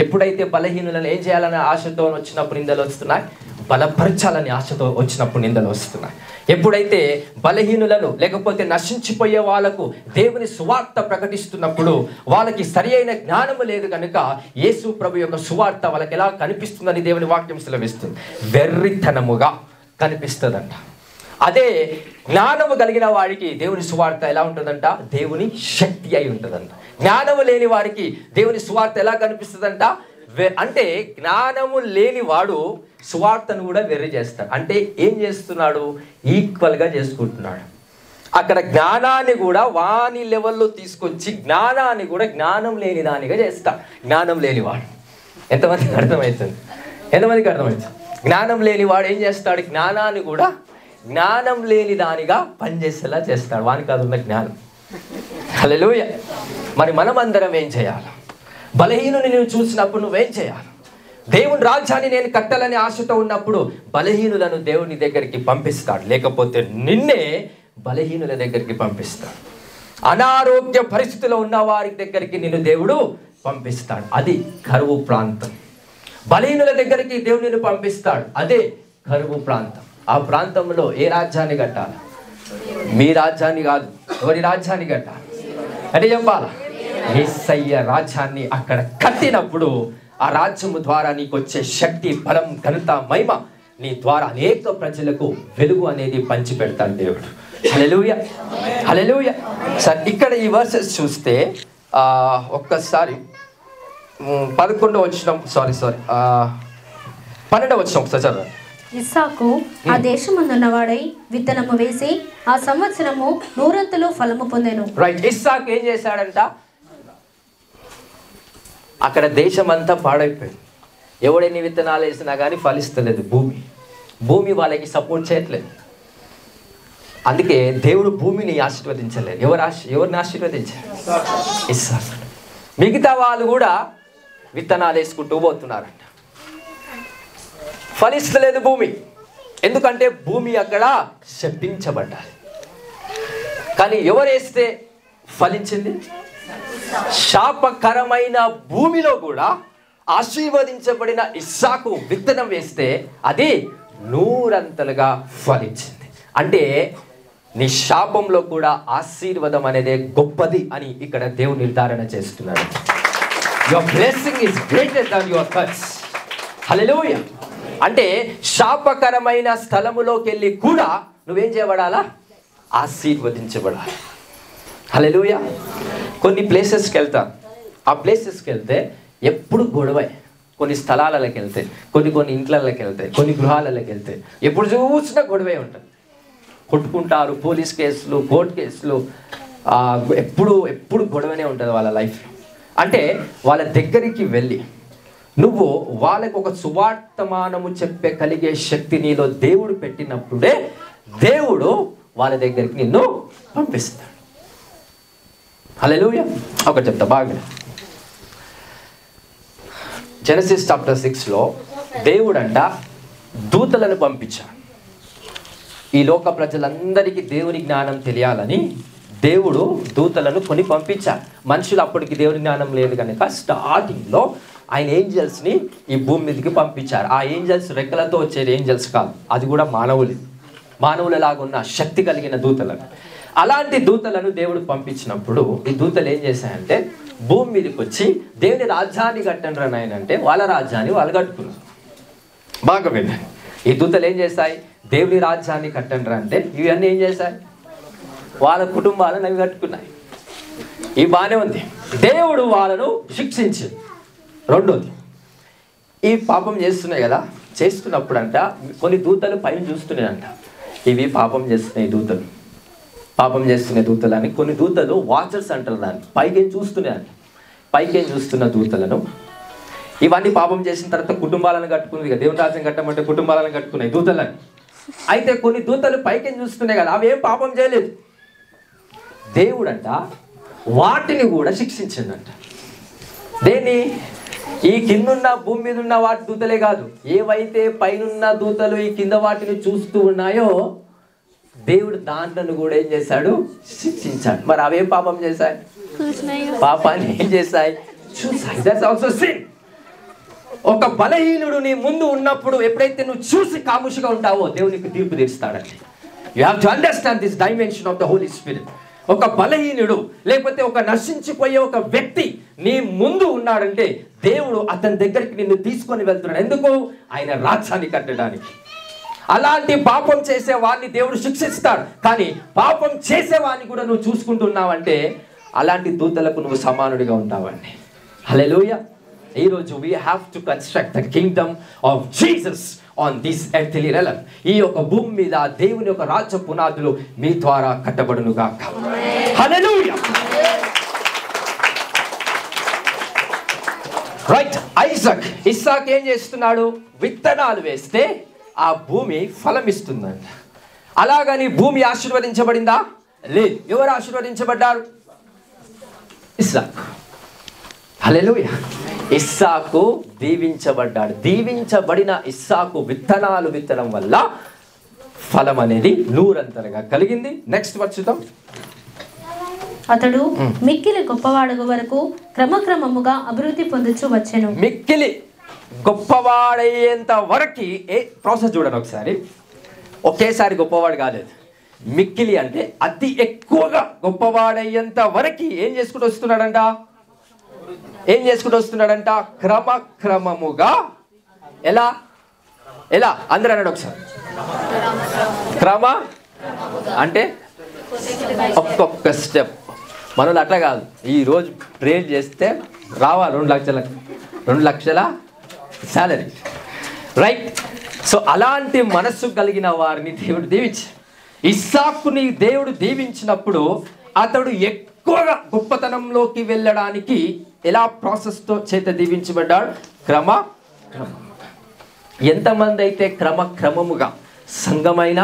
ఎప్పుడైతే బలహీనులను ఏం చేయాలనే ఆశతో వచ్చినప్పుడు నిందలు వస్తున్నాయి, బలపరచాలని ఆశతో వచ్చినప్పుడు నిందలు వస్తున్నాయి. ఎప్పుడైతే బలహీనులను లేకపోతే నశించిపోయే వాళ్ళకు దేవుని సువార్త ప్రకటిస్తున్నప్పుడు వాళ్ళకి సరి అయిన జ్ఞానము లేదు కనుక యేసు ప్రభు యొక్క సువార్త వాళ్ళకి ఎలా కనిపిస్తుందని దేవుని వాక్యం సెలవిస్తుంది. వెర్రితనముగా కనిపిస్తుందంట. అదే జ్ఞానము కలిగిన వాడికి దేవుని సువార్త ఎలా ఉంటుందంట? దేవుని శక్తి అయి ఉంటుందంట. జ్ఞానము లేని వారికి దేవుని సువార్త ఎలా కనిపిస్తుందంట? అంటే జ్ఞానము లేని వాడు సువార్తను కూడా వెర్రి చేస్తాడు. అంటే ఏం చేస్తున్నాడు? ఈక్వల్గా చేసుకుంటున్నాడు. అక్కడ జ్ఞానాన్ని కూడా వాని లెవెల్లో తీసుకొచ్చి జ్ఞానాన్ని కూడా జ్ఞానం లేని దానిగా చేస్తాడు. జ్ఞానం లేనివాడు ఎంతమందికి అర్థమవుతుంది? జ్ఞానం లేనివాడు ఏం చేస్తాడు? జ్ఞానాన్ని కూడా జ్ఞానం లేని దానిగా పనిచేసేలా చేస్తాడు. వానికి అది ఉన్న జ్ఞానం. హల్లెలూయా. మరి మనమందరం ఏం చేయాలి? బలహీనుని నువ్వు చూసినప్పుడు నువ్వేం చేయాలి? దేవుని రాజ్యాన్ని నేను కట్టాలని ఆశతో ఉన్నప్పుడు బలహీనులను దేవుని దగ్గరికి పంపిస్తాడు, లేకపోతే నిన్నే బలహీనుల దగ్గరికి పంపిస్తాడు. అనారోగ్య పరిస్థితిలో ఉన్న వారి దగ్గరికి నిన్ను దేవుడు పంపిస్తాడు. అది కరువు ప్రాంతం. బలహీనుల దగ్గరికి దేవుడిని పంపిస్తాడు, అదే కరువు ప్రాంతం. ఆ ప్రాంతంలో ఏ రాజ్యాన్ని కట్టాలి? మీ రాజ్యాన్ని కాదు, ఎవరి రాజ్యాన్ని కట్టాలి అంటే చెప్పాలా? యేసయ్య రాజ్యాన్ని అక్కడ కట్టినప్పుడు ఆ రాజ్యము ద్వారా నీకు వచ్చే శక్తి, బలం, ఘనత, మహిమ నీ ద్వారా అనేక ప్రజలకు వెలుగు అనేది పంచి పెడతాడు దేవుడు. హల్లెలూయా, హల్లెలూయా. సార్ ఇక్కడ ఈ వర్సెస్ చూస్తే ఒక్కసారి 11వ వచనం, 12వ వచనం ఒకసారి చదవండి. ఇస్సాకు ఆ దేశమందున్నవాడై విత్తనము వేసి ఆ సంవత్సరము 100 ఫలము పొందెను. రైట్. ఇస్సాకు ఏం చేశాడంట? అక్కడ దేశం అంతా పాడైపోయింది. ఎవడెన్ని విత్తనాలు వేసినా కానీ ఫలిస్తలేదు. భూమి వాళ్ళకి సపోర్ట్ చేయట్లేదు. అందుకే దేవుడు భూమిని ఆశీర్వదించలేదు. ఎవరిని ఆశీర్వదించారు? ఇస్సాకు. మిగతా వాళ్ళు కూడా విత్తనాలు వేసుకుంటూ పోతున్నారంట. ఫలిస్తలేదు భూమి, ఎందుకంటే భూమి అక్కడ శపించబడ్డాలి. కానీ ఎవరు వేస్తే ఫలించింది? శాపకరమైన భూమిలో కూడా ఆశీర్వదించబడిన ఇస్సాకు విత్తనం వేస్తే అది 100 ఫలించింది. అంటే నీ శాపంలో కూడా ఆశీర్వాదం అనేది గొప్పది అని ఇక్కడ దేవుడు నిర్ధారణ చేస్తున్నాడు. Your blessing is greater than your curse. Hallelujah. అంటే శాపకరమైన స్థలములోకి వెళ్ళి కూడా నువ్వేం చేయబడాలా? ఆశీర్వదించబడాలి. హల్లెలూయా. కొన్ని ప్లేసెస్కి వెళ్తాను, ఆ ప్లేసెస్కి వెళ్తే ఎప్పుడు గొడవే. కొన్ని స్థలాలకి వెళ్తే, కొన్ని ఇంట్లకి వెళ్తే, కొన్ని గృహాలకి వెళ్తే ఎప్పుడు చూసినా గొడవే ఉంటుంది. కొట్టుకుంటారు, పోలీస్ కేసులు, కోర్టు కేసులు, ఎప్పుడు గొడవనే ఉంటుంది వాళ్ళ లైఫ్లో. అంటే వాళ్ళ దగ్గరికి వెళ్ళి నువ్వు వాళ్ళకు ఒక సువార్తమానము చెప్పే కలిగే శక్తి నీలో దేవుడు పెట్టినప్పుడే దేవుడు వాళ్ళ దగ్గరికి నిన్ను పంపిస్తాడు. హల్లెలూయా. ఒకటి చెప్తా బాగా. జెనసిస్ చాప్టర్ 6లో దేవుడంట దూతలను పంపించాడు. ఈ లోక ప్రజలందరికీ దేవుని జ్ఞానం తెలియాలని దేవుడు దూతలను కొని పంపించారు. మనుషులు అప్పటికి దేవుని జ్ఞానం లేదు కనుక స్టార్టింగ్లో ఆయన ఏంజల్స్ని ఈ భూమి మీదకి పంపించారు. ఆ ఏంజల్స్ రెక్కలతో వచ్చే ఏంజల్స్ కాదు, అది కూడా మానవులలాగా ఉన్న శక్తి కలిగిన దూతలను. అలాంటి దూతలను దేవుడు పంపించినప్పుడు ఈ దూతలు ఏం చేశాయంటే భూమి మీదకి వచ్చి దేవుని రాజ్యాన్ని కట్టండి నాయన అంటే వాళ్ళ రాజ్యాన్ని వాళ్ళు కట్టుకున్నారు. బాగా విన్నాను. ఈ దూతలు ఏం చేస్తాయి? దేవుని రాజ్యాన్ని కట్టండి అంటే ఇవన్నీ ఏం చేశాయి? వాళ్ళ కుటుంబాలను అవి కట్టుకున్నాయి. ఈ బాగానే ఉంది. దేవుడు వాళ్ళను శిక్షించి రెండోది, ఈ పాపం చేస్తున్నాయి కదా, చేస్తున్నప్పుడు అంట కొన్ని దూతలు పైన చూస్తున్నాయంట. ఇవి పాపం చేస్తున్నాయి దూతలు, పాపం చేస్తున్న దూతలు అని. కొన్ని దూతలు వాచర్స్ అంటారు దాన్ని, పైకేం చూస్తున్నాయంట. పైకేం చూస్తున్న దూతలను ఇవన్నీ పాపం చేసిన తర్వాత కుటుంబాలను కట్టుకుంది కదా, దేవుని రాజ్యం కట్టమంటే కుటుంబాలను కట్టుకున్నాయి దూతలని. అయితే కొన్ని దూతలు పైకేం చూస్తున్నాయి కదా, అవి ఏం పాపం చేయలేదు. దేవుడంట వాటిని కూడా శిక్షించిందంట. దేన్ని? ఈ కిందున్న భూమి మీద ఉన్న వాటి దూతలే కాదు, ఏవైతే పైనున్న దూతలు ఈ కింద వాటిని చూస్తూ ఉన్నాయో దేవుడు దాంట్లను కూడా ఏం చేశాడు? శిక్షించాడు. మరి అవేం పాపం చేశాయి? పాపాన్ని ఏం చేశాయి? చూసాయి. That's also sin. ఒక బలహీనుడు నీ ముందు ఉన్నప్పుడు ఎప్పుడైతే నువ్వు చూసి కాముషిగా ఉంటావో దేవునికి తీర్పు తీరుస్తాడండి. You have to understand this dimension of the Holi Spirit. ఒక బలహీనుడు లేకపోతే ఒక నశించిపోయే ఒక వ్యక్తి నీ ముందు ఉన్నాడంటే దేవుడు అతని దగ్గరికి నిన్ను తీసుకొని వెళ్తున్నాడు. ఎందుకు? ఆయన రాజ్యాన్ని కట్టడానికి. అలాంటి పాపం చేసే వాడిని దేవుడు శిక్షిస్తాడు. కానీ పాపం చేసే వాడిని కూడా నువ్వు చూసుకుంటున్నావంటే అలాంటి దూతలకు నువ్వు సమానుడిగా ఉంటావండి. హల్లెలూయా. ఈరోజు we have to construct the kingdom of Jesus on this earthly realm. ఈ యొక్క భూమి మీద దేవుని యొక్క రాజ్య పునాదులు మీ ద్వారా కట్టబడును గాక. హల్లెలూయా. రైట్. ఇస్సాక్ ఏం చేస్తున్నాడు? విత్తనాలు వేస్తే ఆ భూమి ఫలం ఇస్తుందంట. అలాగని భూమి ఆశీర్వదించబడిందా? లేదు. ఎవరు ఆశీర్వదించబడ్డారు? ఇస్సాక్. హల్లెలూయా. ఇస్సాకు దీవించబడ్డాడు. దీవించబడిన ఇస్సాకు విత్తనాలు విత్తడం వల్ల ఫలం అనేది 100 కలిగింది. నెక్స్ట్ వచ్చుతాం. అతడు మిక్కిలి గొప్పవాడు వరకు క్రమక్రమముగా అభివృద్ధి పొందుచు వచ్చెను. మిక్కిలి గొప్పవాడయ్యేంత వరకు ఏ ప్రాసెస్ చూడండి ఒకసారి. ఒకేసారి గొప్పవాడు కాలేదు. మిక్కిలి అంటే అతి ఎక్కువగా గొప్పవాడయ్యేంత వరకు ఏం చేసుకుంటూ వస్తున్నాడంట? క్రమక్రమముగా. ఎలా ఎలా అందరూ అన్నాడు ఒకసారి. క్రమ అంటే ఒక్కొక్క స్టెప్. మనలో అట్లా కాదు. ఈరోజు ప్రేర్ చేస్తే రావాలి 2 లక్షల శాలరీ, రైట్? సో అలాంటి మనస్సు కలిగిన వారిని దేవుడు దీవించాడు. ఇస్సాకుని దేవుడు దీవించినప్పుడు అతడు ఎక్కువగా గొప్పతనంలోకి వెళ్ళడానికి ఎలా ప్రాసెస్తో చేత దీవించబడ్డాడు? క్రమక్రమం. ఎంతమంది అయితే క్రమక్రమముగా సంఘమైనా,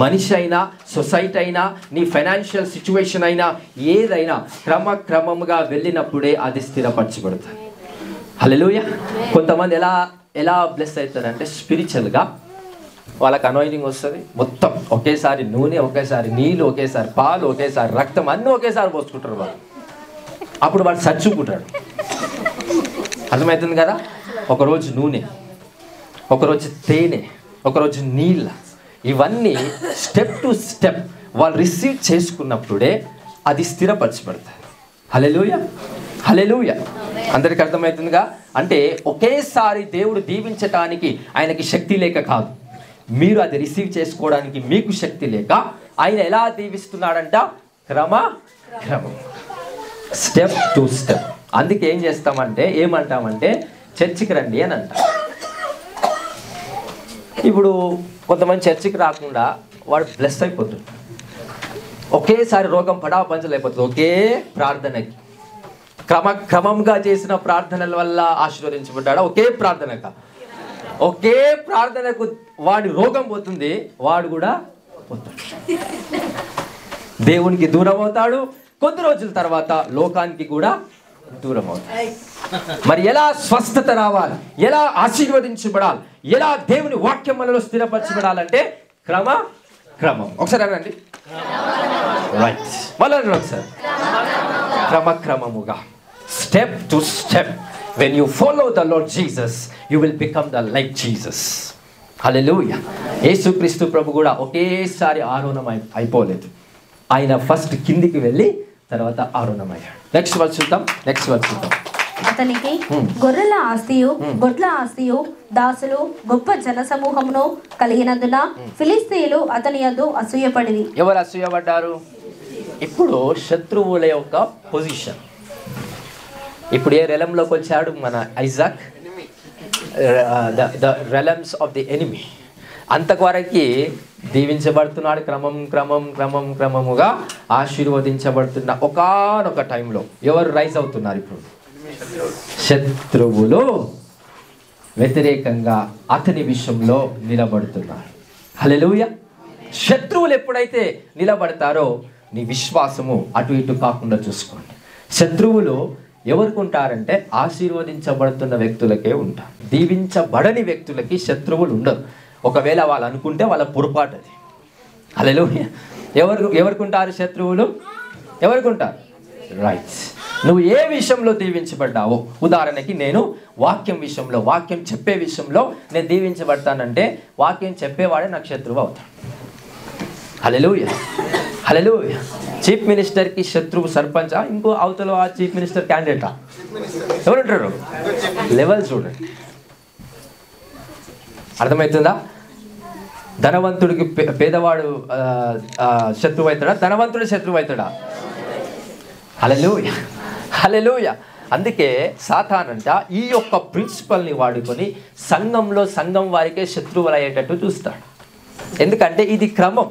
మనిషి అయినా, సొసైటీ అయినా, నీ ఫైనాన్షియల్ సిచ్యువేషన్ అయినా, ఏదైనా క్రమక్రమముగా వెళ్ళినప్పుడే అది స్థిరపరచబడుతుంది. హల్లెలూయా. కొంతమంది ఎలా బ్లెస్ అవుతారంటే స్పిరిచువల్గా వాళ్ళకి అనాయింటింగ్ వస్తుంది. మొత్తం ఒకేసారి నూనె, ఒకేసారి నీళ్ళు, ఒకేసారి పాలు, ఒకేసారి రక్తం అన్నీ ఒకేసారి పోసుకుంటారు వాళ్ళు. అప్పుడు వాడు చచ్చుకుంటాడు. అర్థమవుతుంది కదా? ఒకరోజు నూనె, ఒకరోజు తేనె, ఒకరోజు నీళ్ళ, ఇవన్నీ స్టెప్ టు స్టెప్ వాళ్ళు రిసీవ్ చేసుకున్నప్పుడే అది స్థిరపరచబడుతుంది. హల్లెలూయా, హల్లెలూయా. అందరికి అర్థమవుతుందిగా? అంటే ఒకేసారి దేవుడు దీవించటానికి ఆయనకి శక్తి లేక కాదు, మీరు అది రిసీవ్ చేసుకోవడానికి మీకు శక్తి లేక ఆయన ఎలా దీవిస్తున్నాడంట? క్రమం, స్టెప్ టు స్టెప్. అందుకే ఏమంటామంటే చర్చికి రండి అని అంట. ఇప్పుడు కొంతమంది చర్చికి రాకుండా వాడు బ్లెస్ అయిపోతుంది. ఒకేసారి రోగం పంచలేకపోతుంది. ఒకే ప్రార్థనకి క్రమంగా చేసిన ప్రార్థనల వల్ల ఆశీర్వదించబడ్డాడా? ఒకే ప్రార్థనకు వాడి రోగం పోతుంది, వాడు కూడా పోతాడు, దేవునికి దూరం అవుతాడు. కొద్ది రోజుల తర్వాత లోకానికి కూడా దూరం అవుతాడు. మరి ఎలా స్వస్థత రావాలి, ఎలా ఆశీర్వదించబడాలి, ఎలా దేవుని వాక్యములలో స్థిరపరచబడాలంటే క్రమం. ఒకసారి అనండి. రైట్, వాళ్ళని ఒకసారి. క్రమముగా, step to step. When you follow the Lord Jesus, you will become like Jesus. Hallelujah. యేసుక్రీస్తు ప్రభు కూడా ఒకేసారి ఆరోహణం అయిపోలేదు. ఆయన ఫస్ట్ కిందికి వెళ్ళి తర్వాత ఆరోహణమయ్యాడు. నెక్స్ట్ వర్స్ చూద్దాం. అతనికి గొర్రెల ఆస్తియు, గొడ్ల ఆస్తియు, దాసులు, గొప్ప జన సమూహమును కలిగినందున ఫిలిస్తీయులు అతని యందు అసూయపడిరి. ఎవరు అసూయపడ్డారు? ఇప్పుడు శత్రువుల యొక్క పొజిషన్. ఇప్పుడు ఏ రెలంలోకి వచ్చాడు మన Isaac? The realms of the enemy. అంతవరకు దీవించబడుతున్నాడు. క్రమముగా ఆశీర్వదించబడుతున్న ఒకానొక టైంలో ఎవరు రైజ్ అవుతున్నారు? ఇప్పుడు శత్రువులు వ్యతిరేకంగా అతని విషయంలో నిలబడుతున్నారు. హల్లెలూయా. శత్రువులు ఎప్పుడైతే నిలబడతారో నీ విశ్వాసము అటు ఇటు కాకుండా చూసుకోండి. శత్రువులు ఎవరికి ఉంటారంటే ఆశీర్వదించబడుతున్న వ్యక్తులకే ఉంటారు. దీవించబడని వ్యక్తులకి శత్రువులు ఉండరు. ఒకవేళ వాళ్ళు అనుకుంటే వాళ్ళ పొరపాటు అది. హల్లెలూయా. ఎవరికి ఉంటారు శత్రువులు? ఎవరికి ఉంటారు? రైట్. నువ్వు ఏ విషయంలో దీవించబడ్డావో, ఉదాహరణకి నేను వాక్యం విషయంలో, వాక్యం చెప్పే విషయంలో నేను దీవించబడతానంటే వాక్యం చెప్పేవాడే నాకు శత్రువు అవుతాడు. హల్లెలూయా, హల్లెలూయా. చీఫ్ మినిస్టర్కి శత్రువు సర్పంచా, ఇంకో అవతల ఆ చీఫ్ మినిస్టర్ క్యాండిడేటా? ఎవరుంటారు? లెవెల్ చూడండి. అర్థమవుతుందా? ధనవంతుడికి పేదవాడు శత్రువు అవుతాడా? ధనవంతుడు శత్రువు అవుతాడా? హల్లెలూయా, హల్లెలూయా. అందుకే సాతానంట ఈ యొక్క ప్రిన్సిపల్ని వాడుకొని సంఘం వారికే శత్రువులు అయ్యేటట్టు చూస్తాడు. ఎందుకంటే ఇది క్రమం.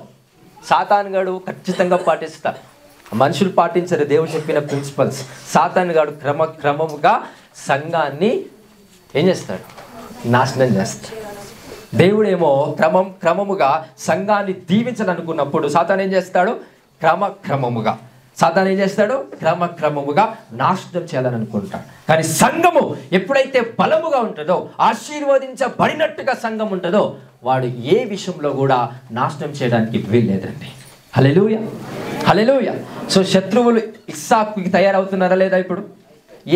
సాతానుగాడు ఖచ్చితంగా పాటిస్తాడు. మనుషులు పాటించరు దేవుడు చెప్పిన ప్రిన్సిపల్స్. సాతానుగాడు క్రమముగా సంఘాన్ని ఏం చేస్తాడు? నాశనం చేస్తాడు. దేవుడేమో క్రమముగా సంఘాన్ని దీవించాలనుకున్నప్పుడు సాతాను ఏం చేస్తాడు? క్రమక్రమముగా నాశనం చేయాలని అనుకుంటాడు. కానీ సంఘము ఎప్పుడైతే బలముగా ఉంటుందో, ఆశీర్వదించబడినట్టుగా సంఘం ఉంటుందో, వాడు ఏ విషయంలో కూడా నాశనం చేయడానికి వీల్లేదండి. హల్లెలూయా, హల్లెలూయా. సో శత్రువులు ఇస్సాకుకి తయారవుతున్నారా లేదా? ఇప్పుడు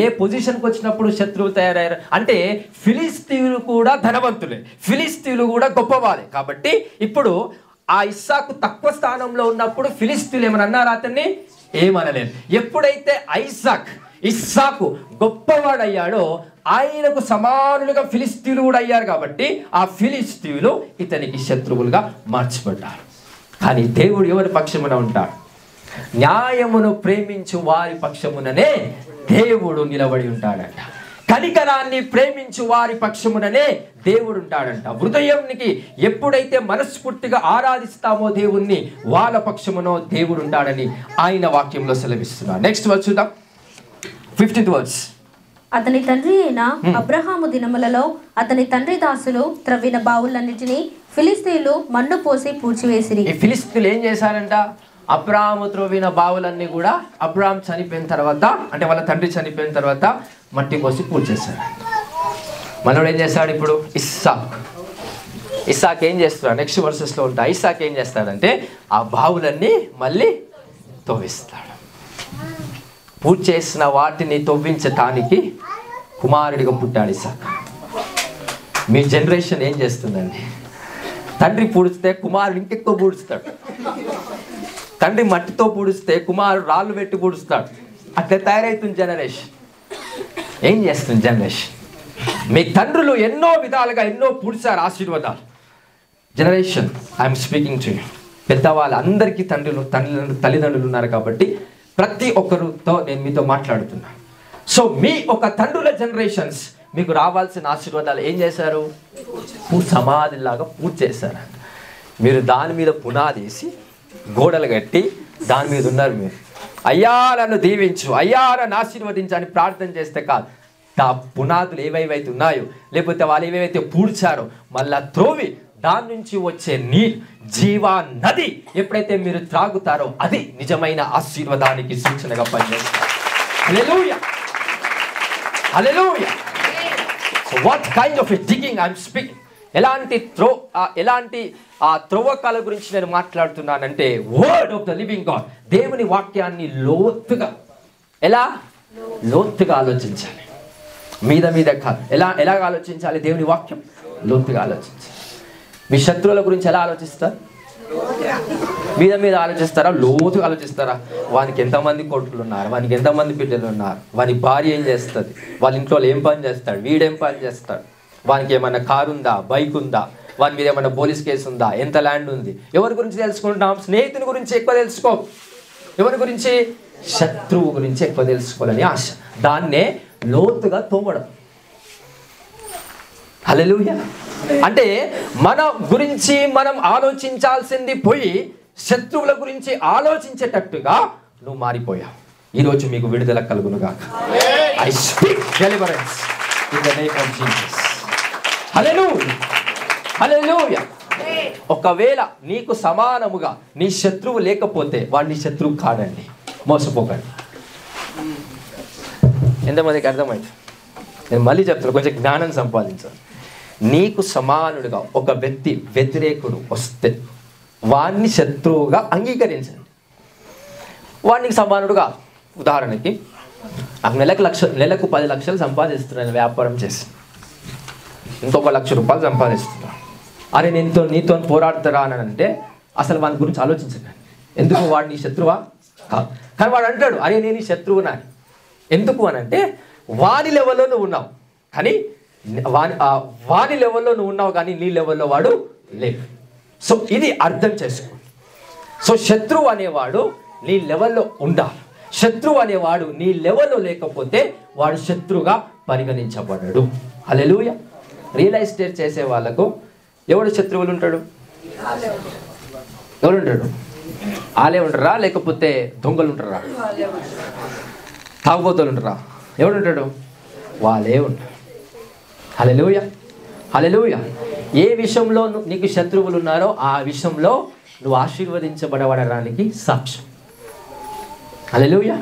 ఏ పొజిషన్కి వచ్చినప్పుడు శత్రువులు తయారయ్యారు అంటే ఫిలిస్తీయులు కూడా ధనవంతులే, ఫిలిస్తీయులు కూడా గొప్పవాళ్ళే. కాబట్టి ఇప్పుడు ఆ ఇస్సాకు తక్కువ స్థానంలో ఉన్నప్పుడు ఫిలిస్తీయులు ఏమని అన్నారు? అతన్ని ఏమనలేదు. ఎప్పుడైతే ఇస్సాకు గొప్పవాడయ్యాడో ఆయనకు సమానులుగా ఫిలిస్తీయులు కూడా అయ్యారు. కాబట్టి ఆ ఫిలిస్తీయులు ఇతనికి శత్రువులుగా మార్చబడ్డారు. కానీ దేవుడు ఎవరి పక్షమున ఉంటాడు? న్యాయమును ప్రేమించు వారి పక్షముననే దేవుడు నిలబడి ఉంటాడంట. కనికరాన్ని ప్రేమించు వారి పక్షముననే దేవుడు ఉంటాడంట. హృదయానికి ఎప్పుడైతే మనస్ఫూర్తిగా ఆరాధిస్తామో దేవుణ్ణి, వాళ్ళ పక్షమునో దేవుడు ఉంటాడని ఆయన వాక్యంలో సెలవిస్తున్నాడు. నెక్స్ట్ వర్స్ చూద్దాం. 15th verse. అతని తండ్రి అయిన అబ్రహాము దినములలో అతని తండ్రి దాసులు త్రవ్విన బావులన్నిటినీ ఫిలిస్తీయులు మన్ను పోసి పూడ్చివేసిరి. ఈ ఫిలిస్తీయులు ఏం చేశారంట? అబ్రహాము త్రవ్విన బావులన్నీ కూడా అబ్రహాం చనిపోయిన తర్వాత, అంటే వాళ్ళ తండ్రి చనిపోయిన తర్వాత మట్టి పోసి పూడ్చేశారు. మనోడు ఏం చేస్తాడు ఇప్పుడు? ఇస్సాక్ ఏం చేస్తాడు? నెక్స్ట్ వర్సెస్లో ఉంటా. ఇస్సాక్ ఏం చేస్తాడంటే ఆ బావులన్నీ మళ్ళీ తవ్విస్తాడు. పూజ చేసిన వాటిని తవ్వించటానికి కుమారుడిగా పుట్టాడు ఇస్సాక్. మీ జనరేషన్ ఏం చేస్తుందండి? తండ్రి పూడిస్తే కుమారుడు ఇంకెక్కువ పూడుస్తాడు. తండ్రి మట్టితో పూడిస్తే కుమారుడు రాళ్ళు పెట్టి పూడుస్తాడు. అట్లా తయారవుతుంది జనరేషన్. ఏం చేస్తుంది జనరేషన్? మీ తండ్రులు ఎన్నో విధాలుగా ఎన్నో పూడ్చారు ఆశీర్వాదాలు. Generation I'm speaking to you. పెద్దవాళ్ళు అందరికీ తల్లిదండ్రులు ఉన్నారు కాబట్టి ప్రతి ఒక్కరితో నేను మీతో మాట్లాడుతున్నా. సో మీ ఒక తండ్రుల జనరేషన్స్ మీకు రావాల్సిన ఆశీర్వాదాలు ఏం చేశారు? సమాధిలాగా పూజ చేశారు. మీరు దాని మీద పునాది వేసి గోడలు కట్టి దాని మీద ఉన్నారు. మీరు అయ్యా నన్ను దీవించు, అయ్యా నన్ను ఆశీర్వదించు అని ప్రార్థన చేస్తే కాదు. ఆ పునాదులు ఏవేవైతే ఉన్నాయో, లేకపోతే వాళ్ళు ఏవేవైతే పూడ్చారో మళ్ళా త్రోవి దాని నుంచి వచ్చే నీరు జీవా నది ఎప్పుడైతే మీరు త్రాగుతారో అది నిజమైన ఆశీర్వాదానికి సూచనగా పనిచేస్తారు. Hallelujah, hallelujah. So what kind of a digging I'm speaking? ఎలాంటి త్రవ్వకాల గురించి నేను మాట్లాడుతున్నానంటే word of the living God, దేవుని వాక్యాన్ని లోతుగా ఆలోచించాలి. మీద కాదు. ఎలాగ ఆలోచించాలి? దేవుని వాక్యం లోతుగా ఆలోచించాలి. మీ శత్రువుల గురించి ఎలా ఆలోచిస్తారు? మీద ఆలోచిస్తారా? లోతుగా ఆలోచిస్తారా? వానికి ఎంతమంది కొడుకులు ఉన్నారు, వానికి ఎంతమంది బిడ్డలు ఉన్నారు, వాని భార్య ఏం చేస్తుంది, వాళ్ళ ఇంట్లో ఏం పని చేస్తాడు, వీడేం పని చేస్తాడు, వానికి ఏమైనా కారు ఉందా, బైక్ ఉందా, వాని మీద ఏమైనా పోలీస్ కేసు ఉందా, ఎంత ల్యాండ్ ఉంది. ఎవరి గురించి తెలుసుకుంటాం? స్నేహితుని గురించి ఎక్కువ తెలుసుకో. ఎవరి గురించి? శత్రువు గురించి ఎక్కువ తెలుసుకోవాలని ఆశ. దాన్నే లోతుగా తోమడం. హల్లెలూయా. అంటే మన గురించి మనం ఆలోచించాల్సింది పోయి శత్రువుల గురించి ఆలోచించేటట్టుగా నువ్వు మారిపోయావు. ఈరోజు మీకు విడుదల కలుగునుగాక. I speak deliverance in the name of Jesus. Hallelujah, hallelujah. ఒకవేళ నీకు సమానముగా నీ శత్రువు లేకపోతే వాడు నీ శత్రువు కాడండి. మోసపోకండి. ఎంతమందికి అర్థమైంది? నేను మళ్ళీ చెప్తాను, కొంచెం జ్ఞానం సంపాదించాలి. నీకు సమానుడిగా ఒక వ్యక్తి వ్యతిరేకుడు వస్తే వాడిని శత్రువుగా అంగీకరించండి. వాడికి సమానుడుగా, ఉదాహరణకి నెలకు 10 లక్షలు సంపాదిస్తున్నాను వ్యాపారం చేసి, ఇంకొక ₹1,00,000 సంపాదిస్తున్నాను. అరే నేను నీతో పోరాడతారా అని అంటే అసలు వాని గురించి ఆలోచించకండి. ఎందుకు? వాడు నీ శత్రువా కాదు. కానీ వాడు అంటాడు అరే నేను నీ శత్రువునా. ఎందుకు అని అంటే వాని లెవెల్లో నువ్వు ఉన్నావు, కానీ వాని లెవెల్లో నువ్వు ఉన్నావు, కానీ నీ లెవెల్లో వాడు లేవు. సో ఇది అర్థం చేసుకో. సో శత్రువు అనేవాడు నీ లెవెల్లో ఉండాలి. శత్రువు అనేవాడు నీ లెవెల్లో లేకపోతే వాడు శత్రువుగా పరిగణించబడడు. హల్లెలూయా. రియల్ ఎస్టేట్ చేసే వాళ్ళకు ఎవడు శత్రువులు ఉంటాడు? ఎవరు ఉంటాడు? వాళ్ళే ఉంటారా లేకపోతే దొంగలు ఉంటారా? తాగుబోతులు ఉంటారా? ఎవడుంటాడు? వాళ్ళే ఉంటారు. హల్లెలూయా, హల్లెలూయా. ఏ విషయంలో నీకు శత్రువులు ఉన్నారో ఆ విషయంలో నువ్వు ఆశీర్వదించబడడానికి సాక్ష్యం. హల్లెలూయా.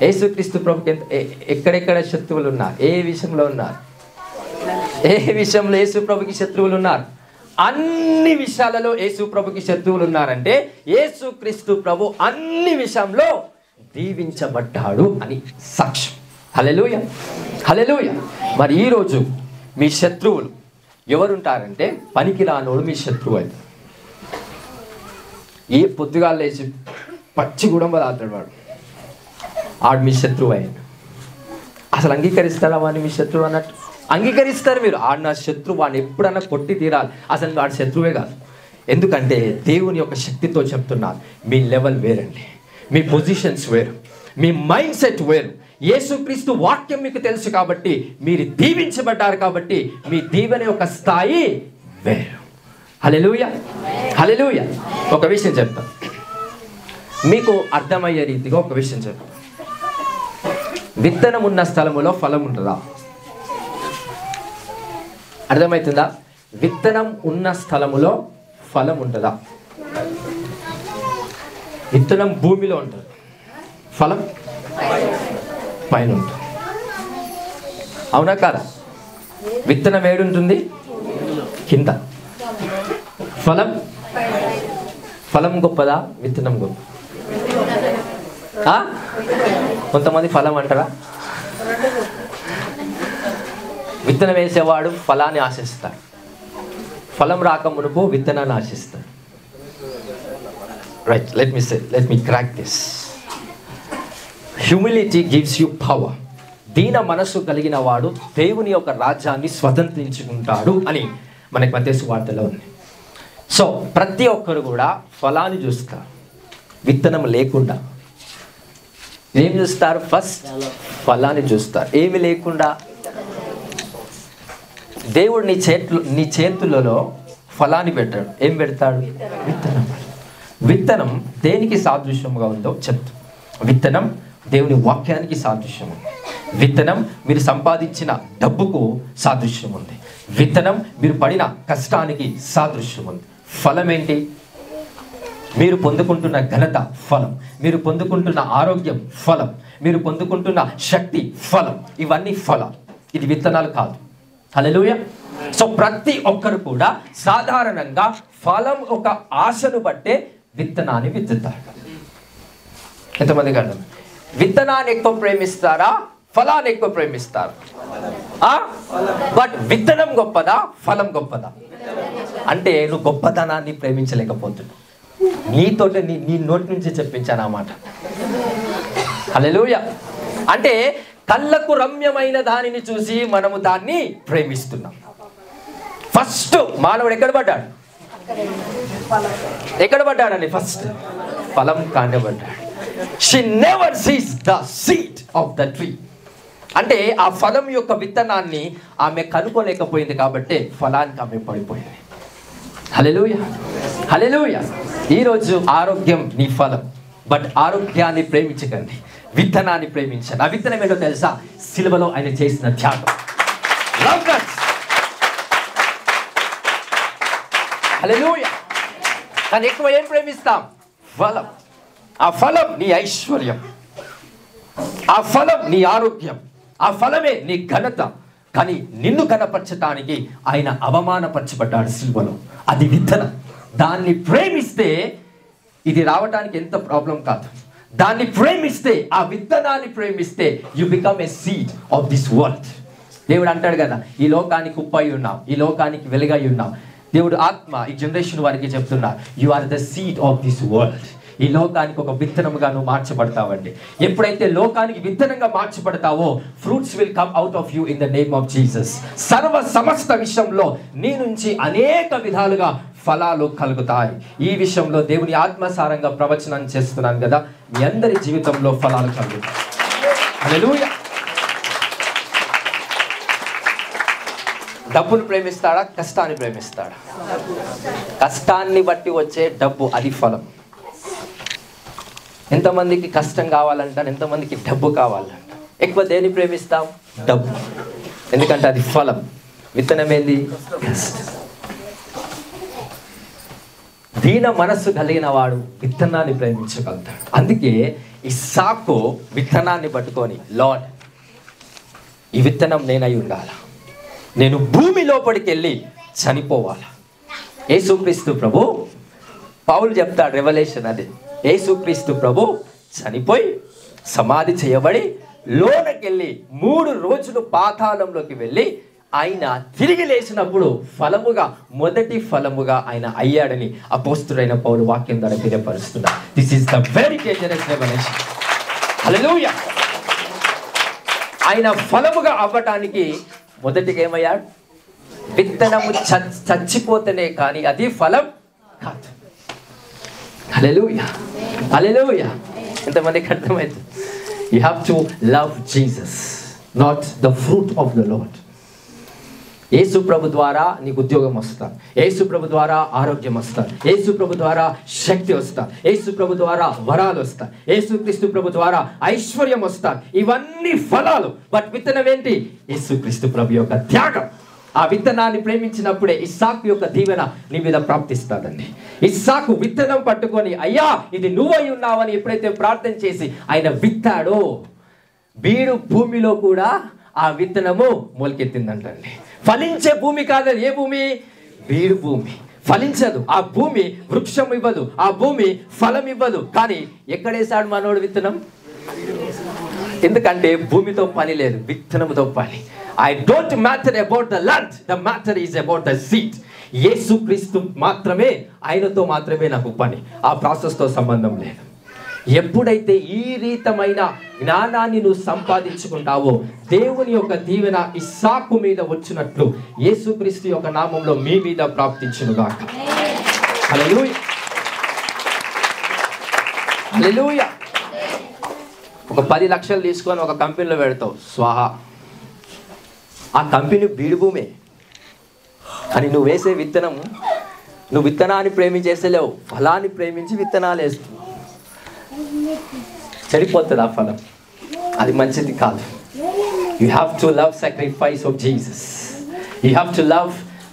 యేసుక్రీస్తు ప్రభుకి ఎక్కడెక్కడ శత్రువులు ఉన్నారు? ఏ విషయంలో ఉన్నారు? ఏ విషయంలో యేసు ప్రభుకి శత్రువులు ఉన్నారు? అన్ని విషయాలలో యేసు ప్రభుకి శత్రువులు ఉన్నారంటే యేసుక్రీస్తు ప్రభు అన్ని విషయంలో దీవించబడ్డాడు అని సాక్ష్యం. హల్లెలూయా, హల్లెలూయా. మరి ఈరోజు మీ శత్రువులు ఎవరుంటారంటే పనికిరానోడు మీ శత్రువు అయితే. ఏ పొద్దుగా లేచి పచ్చి గుడంబ తాతాడు వాడు, ఆడు మీ శత్రువు అయ్యాడు. అసలు అంగీకరిస్తారా వాడిని మీ శత్రువు అన్నట్టు? అంగీకరిస్తారు మీరు. ఆడు నా శత్రువు, వాడిని ఎప్పుడన్నా కొట్టి తీరాలి. అసలు వాడు శత్రువే కాదు. ఎందుకంటే దేవుని యొక్క శక్తితో చెప్తున్నారు, మీ లెవెల్ వేరండి, మీ పొజిషన్స్ వేరు, మీ మైండ్ సెట్ వేరు. యేసుక్రీస్తు వాక్యం మీకు తెలుసు కాబట్టి, మీరు దీవించబడ్డారు కాబట్టి మీ దీవెన యొక్క స్థాయి వేరు. హల్లెలూయా, హల్లెలూయా. ఒక విషయం చెప్తాను, మీకు అర్థమయ్యే రీతిగా ఒక విషయం చెప్తాను. విత్తనం ఉన్న స్థలములో ఫలం ఉంటుందా? అర్థమవుతుందా? విత్తనం ఉన్న స్థలములో ఫలం ఉంటుందా? విత్తనం భూమిలో ఉంటుంది, ఫలం పైన ఉంటుంది. అవునా కాదా? విత్తనం ఏడుంటుంది? కింద. ఫలం గొప్పదా, విత్తనం గొప్ప? కొంతమంది ఫలం అంటారా? విత్తనం వేసేవాడు ఫలాన్ని ఆశిస్తాడు, ఫలం రాక మునుపు విత్తనాన్ని ఆశిస్తాడు. Right, let me crack this. Humility gives you power. దీన మనస్సు కలిగిన వాడు దేవుని యొక్క రాజ్యాన్ని స్వతంత్రించుకుంటాడు అని మనకి మత్తయి సువార్తలో ఉంది. సో ప్రతి ఒక్కరు కూడా ఫలాన్ని చూస్తారు, విత్తనం లేకుండా. ఏం చూస్తారు? ఫస్ట్ ఫలాన్ని చూస్తారు. ఏమి లేకుండా? దేవుడు నీ చేతులలో ఫలాన్ని పెట్టాడు. ఏం పెడతాడు? విత్తనం. విత్తనం దేనికి సాదృశ్యంగా ఉందో చెప్తా. విత్తనం దేవుని వాక్యానికి సాదృశ్యం ఉంది. విత్తనం మీరు సంపాదించిన డబ్బుకు సాదృశ్యం ఉంది. విత్తనం మీరు పడిన కష్టానికి సాదృశ్యం ఉంది. ఫలం ఏంటి? మీరు పొందుకుంటున్న ఘనత ఫలం, మీరు పొందుకుంటున్న ఆరోగ్యం ఫలం, మీరు పొందుకుంటున్న శక్తి ఫలం. ఇవన్నీ ఫలం, ఇది విత్తనాలు కాదు. హల్లెలూయా. సో ప్రతి ఒక్కరు కూడా సాధారణంగా ఫలం ఒక ఆశను బట్టే విత్తనాన్ని విత్తుతారు. ఎంతమందికి అర్థం? విత్తనాన్ని ఎక్కువ ప్రేమిస్తారా, ఫలాన్ని ఎక్కువ ప్రేమిస్తారా? బట్ విత్తనం గొప్పదా, ఫలం గొప్పదా? అంటే నువ్వు గొప్పతనాన్ని ప్రేమించలేకపోతున్నావు. నీతోటే నీ నోటి నుంచి చెప్పించాను ఆ మాట. హల్లెలూయా. అంటే కళ్ళకు రమ్యమైన దానిని చూసి మనము దాన్ని ప్రేమిస్తున్నాం. ఫస్ట్ మానవుడు ఎక్కడ పడ్డాడు? ఎక్కడ పడ్డాడని? ఫస్ట్ ఫలం కాండబడ్డాడు. She never sees the seed of the tree. అంటే ఆ ఫలం యొక్క విత్తనాన్ని ఆమె కనుక్కోలేకపోయింది కాబట్టి ఫలానికి ఆమె పడిపోయింది. హల్లెలూయా, హల్లెలూయా. ఈరోజు ఆరోగ్యం నీ ఫలం, బట్ ఆరోగ్యాన్ని ప్రేమించకండి, విత్తనాన్ని ప్రేమించండి. ఆ విత్తనం ఏంటో తెలుసా? సిలువలో ఆయన చేసిన త్యాగం. హల్లెలూయా. కానీ ఎక్కువ ఏం ప్రేమిస్తాం? ఫలం. ఆ ఫలం నీ ఐశ్వర్యం, ఆ ఫలం నీ ఆరోగ్యం, ఆ ఫలమే నీ ఘనత. కానీ నిన్ను కనపరచటానికి ఆయన అవమానపరచబడ్డాడు సిలువలో. అది విత్తనం. దాన్ని ప్రేమిస్తే ఇది రావటానికి ఎంత ప్రాబ్లం కాదు. దాన్ని ప్రేమిస్తే, ఆ విత్తనాన్ని ప్రేమిస్తే you become a seed of this world. దేవుడు అంటాడు కదా, ఈ లోకానికి ఉప్పై ఉన్నావు, ఈ లోకానికి వెలుగై ఉన్నావు. దేవుడు ఆత్మ ఈ జనరేషన్ వారికి చెప్తున్నారు, you are the seed of this world. ఈ లోకానికి ఒక విత్తనంగా నువ్వు మార్చబడతావండి. ఎప్పుడైతే లోకానికి విత్తనంగా మార్చబడతావో fruits will come out of you in the name of Jesus. సమస్త విషయంలో నీ నుంచి అనేక విధాలుగా ఫలాలు కలుగుతాయి. ఈ విషయంలో దేవుని ఆత్మసారంగా ప్రవచనం చేస్తున్నాను కదా, మీ అందరి జీవితంలో ఫలాలు కలుగుతాయి. హల్లెలూయా. డబ్బును ప్రేమిస్తాడా, కష్టాన్ని ప్రేమిస్తాడా? కష్టాన్ని బట్టి వచ్చే డబ్బు, అది ఫలం. ఎంతమందికి కష్టం కావాలంటారు, ఎంతమందికి డబ్బు కావాలంట. ఎక్కువ దేన్ని ప్రేమిస్తాం? డబ్బు. ఎందుకంటే అది ఫలం. విత్తనం ఏంది? కష్టం. దీన మనస్సు కలిగిన వాడు విత్తనాన్ని ప్రేమించగలుగుతాడు. అందుకే ఇస్సాకు విత్తనాన్ని పట్టుకొని, లార్డ్ ఈ విత్తనం నేనై ఉండాలా, నేను భూమి లోపలికి వెళ్ళి చనిపోవాలా. యేసుక్రీస్తు ప్రభు, పౌలు చెప్తాడు రెవల్యూషన్, అది యేసుక్రీస్తు ప్రభు చనిపోయి సమాధి చేయబడి లోనకెళ్ళి 3 రోజులు పాతాళంలోకి వెళ్ళి ఆయన తిరిగి లేచినప్పుడు ఫలముగా, మొదటి ఫలముగా ఆయన అయ్యాడని అపోస్తుడైన పౌలు వాక్యం ద్వారా తెలియపరుస్తున్నాడు. This is the very dangerous revolution. Hallelujah. ఆయన ఫలముగా అవ్వటానికి మొదటిగా ఏమయ్యాడు? విత్తనము చచ్చిపోతేనే కానీ అది ఫలం కాదు. హల్లెలూయా, హల్లెలూయా. ఎంతమందికి అర్థమైంది? You have to love Jesus, not the fruit of the Lord. యేసు ప్రభు ద్వారా నీకు ఉద్యోగం వస్తా, యేసు ప్రభు ద్వారా ఆరోగ్యం వస్తా, యేసు ప్రభు ద్వారా శక్తి వస్తా, యేసు ప్రభు ద్వారా వరాలు వస్తా, యేసు క్రీస్తు ప్రభు ద్వారా ఐశ్వర్యం వస్తా. ఇవన్నీ ఫలాలు. బట్ విత్తనం ఏంటి? యేసు క్రీస్తు ప్రభు యొక్క త్యాగం. ఆ విత్తనాన్ని ప్రేమించినప్పుడే ఇస్సాకు యొక్క దీవెన నీ మీద ప్రాప్తిస్తాడండి. ఇస్సాకు విత్తనం పట్టుకొని అయ్యా ఇది నువ్వై ఉన్నావని ఎప్పుడైతే ప్రార్థన చేసి ఆయన విత్తాడో, బీడు భూమిలో కూడా ఆ విత్తనము మొలకెత్తిందంటండి. ఫలించే భూమి కాదు. ఏ భూమి? బీడు భూమి. ఫలించదు ఆ భూమి, వృక్షం ఇవ్వదు ఆ భూమి, ఫలం ఇవ్వదు. కానీ ఎక్కడేసాడు మనోడు విత్తనం? ఎందుకంటే భూమితో పని లేదు, విత్తనముతో పని. I don't matter about the land, the matter is about the seed. యేసుక్రీస్తు మాత్రమే, ఆయనతో మాత్రమే నాకు పని. ఆ ప్రాసెస్తో సంబంధం లేదు. ఎప్పుడైతే ఈ రీతమైన జ్ఞానాన్ని నువ్వు సంపాదించుకుంటావో దేవుని యొక్క దీవెన ఇస్సాకు మీద వచ్చినట్లు యేసుక్రీస్తు యొక్క నామంలో మీ మీద ప్రాప్తించునుగాక. హల్లెలూయా, హల్లెలూయా. ఒక 10 లక్షలు తీసుకొని ఒక కంపెనీలో పెడతావు, స్వాహా. ఆ కంపెనీ బీడు భూమే. కానీ నువ్వు వేసే విత్తనం, నువ్వు విత్తనాన్ని ప్రేమించేసేలేవు, ఫలాన్ని ప్రేమించి విత్తనాలు వేస్తావు. చెడిపోతుంది ఆ ఫలం. అది మంచిది కాదు. You have to love sacrifice of Jesus. You have to love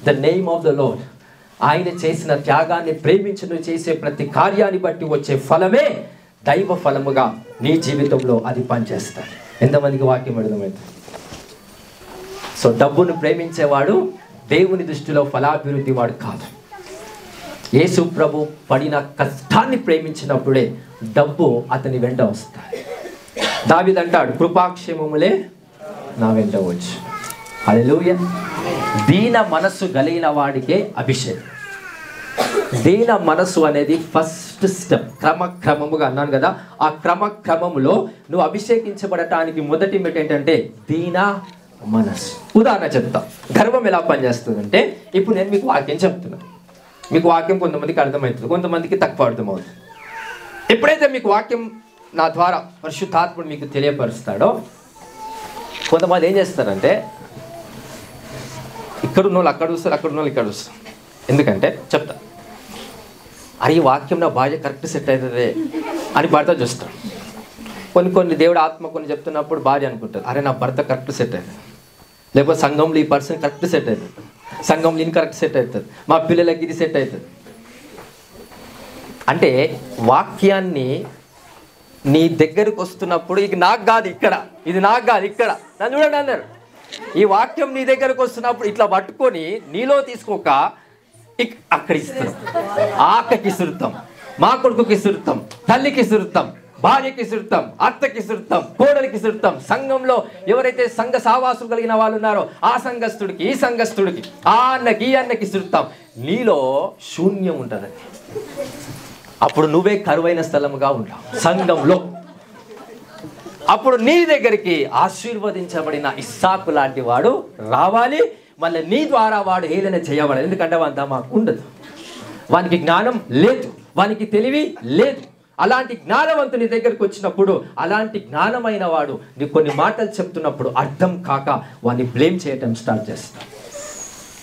the name of the lord. ఆయన చేసిన త్యాగాన్ని ప్రేమించి నువ్వు చేసే ప్రతి కార్యాన్ని బట్టి వచ్చే ఫలమే దైవ ఫలముగా నీ జీవితంలో అది పనిచేస్తాడు. ఎంతమందికి వాక్యం అర్థమవుతుంది? సో డబ్బును ప్రేమించేవాడు దేవుని దృష్టిలో ఫలాభివృద్ధి వాడు కాదు. యేసు ప్రభు పడిన కష్టాన్ని ప్రేమించినప్పుడే డబ్బు అతని వెంట వస్తాయి. దావీదు అంటాడు, కృపాక్షేమములే నా వెంట వచ్చు. హల్లెలూయా. దీన మనస్సు కలిగిన వాడికే అభిషేకం. దీన మనస్సు అనేది ఫస్ట్ స్టెప్. క్రమక్రమముగా అన్నాను కదా, ఆ క్రమక్రమములో నువ్వు అభిషేకించబడటానికి మొదటి మెట్టు ఏంటంటే దీన మనస్సు. ఉదాహరణ చెప్తా. గర్వం ఎలా పనిచేస్తుందంటే, ఇప్పుడు నేను మీకు వాక్యం చెప్తున్నాను. మీకు వాక్యం కొంతమందికి అర్థమవుతుంది, కొంతమందికి తక్కువ అర్థమవుతుంది. ఎప్పుడైతే మీకు వాక్యం నా ద్వారా పరిశుద్ధాత్ముడు మీకు తెలియపరుస్తాడో, కొంతమంది ఏం చేస్తారంటే ఇక్కడున్న వాళ్ళు అక్కడ చూస్తారు, అక్కడున్న వాళ్ళు ఇక్కడ చూస్తారు. ఎందుకంటే చెప్తా, అరే ఈ వాక్యం నా భార్య కరెక్ట్ సెట్ అవుతుంది అని భర్త చూస్తాడు. కొన్ని దేవుడు ఆత్మ కొన్ని చెప్తున్నప్పుడు భార్య అనుకుంటారు, అరే నా భర్త కరెక్ట్ సెట్ అవుతుంది, లేకపోతే సంఘంలో ఈ పర్సన్ కరెక్ట్ సెట్ అవుతుంది, సంఘంలో ఇన్ కరెక్ట్ సెట్ అవుతుంది, మా పిల్లలకి ఇది సెట్ అవుతుంది. అంటే వాక్యాన్ని నీ దగ్గరకు వస్తున్నప్పుడు ఇది నాకు కాదు ఇక్కడ, ఇది నాకు కాదు ఇక్కడ, నన్ను చూడండి అన్నారు. ఈ వాక్యం నీ దగ్గరకు వస్తున్నప్పుడు ఇట్లా పట్టుకొని నీలో తీసుకోక అక్కడ ఇస్తున్నాం. ఆకకి ఇసురుతాం, మా కొడుకుకి ఇసురుతాం, తల్లికి ఇసురుతాం, భార్యకి ఇసురుతాం, అత్తకి ఇసురుతాం, కోడలికి ఇసురుతాం. సంఘంలో ఎవరైతే సంఘ సావాసం కలిగిన వాళ్ళు ఉన్నారో ఆ సంఘస్థుడికి, ఈ సంఘస్థుడికి, ఆ అన్నకి, ఈ అన్నకి ఇసురుతాం. నీలో శూన్యం ఉంటుందండి. అప్పుడు నువ్వే కరువైన స్థలముగా ఉంటావు సంఘంలో. అప్పుడు నీ దగ్గరికి ఆశీర్వదించబడిన ఇస్సాకు లాంటి వాడు రావాలి. మళ్ళీ నీ ద్వారా వాడు ఏదైనా చేయబడాలి. ఎందుకంటే వాంతా మాకు ఉండదు, వానికి జ్ఞానం లేదు, వానికి తెలివి లేదు. అలాంటి జ్ఞానవంతుని దగ్గరికి వచ్చినప్పుడు, అలాంటి జ్ఞానమైన వాడు నీకు కొన్ని మాటలు చెప్తున్నప్పుడు అర్థం కాక వాడిని బ్లేమ్ చేయటం స్టార్ట్ చేస్తాడు.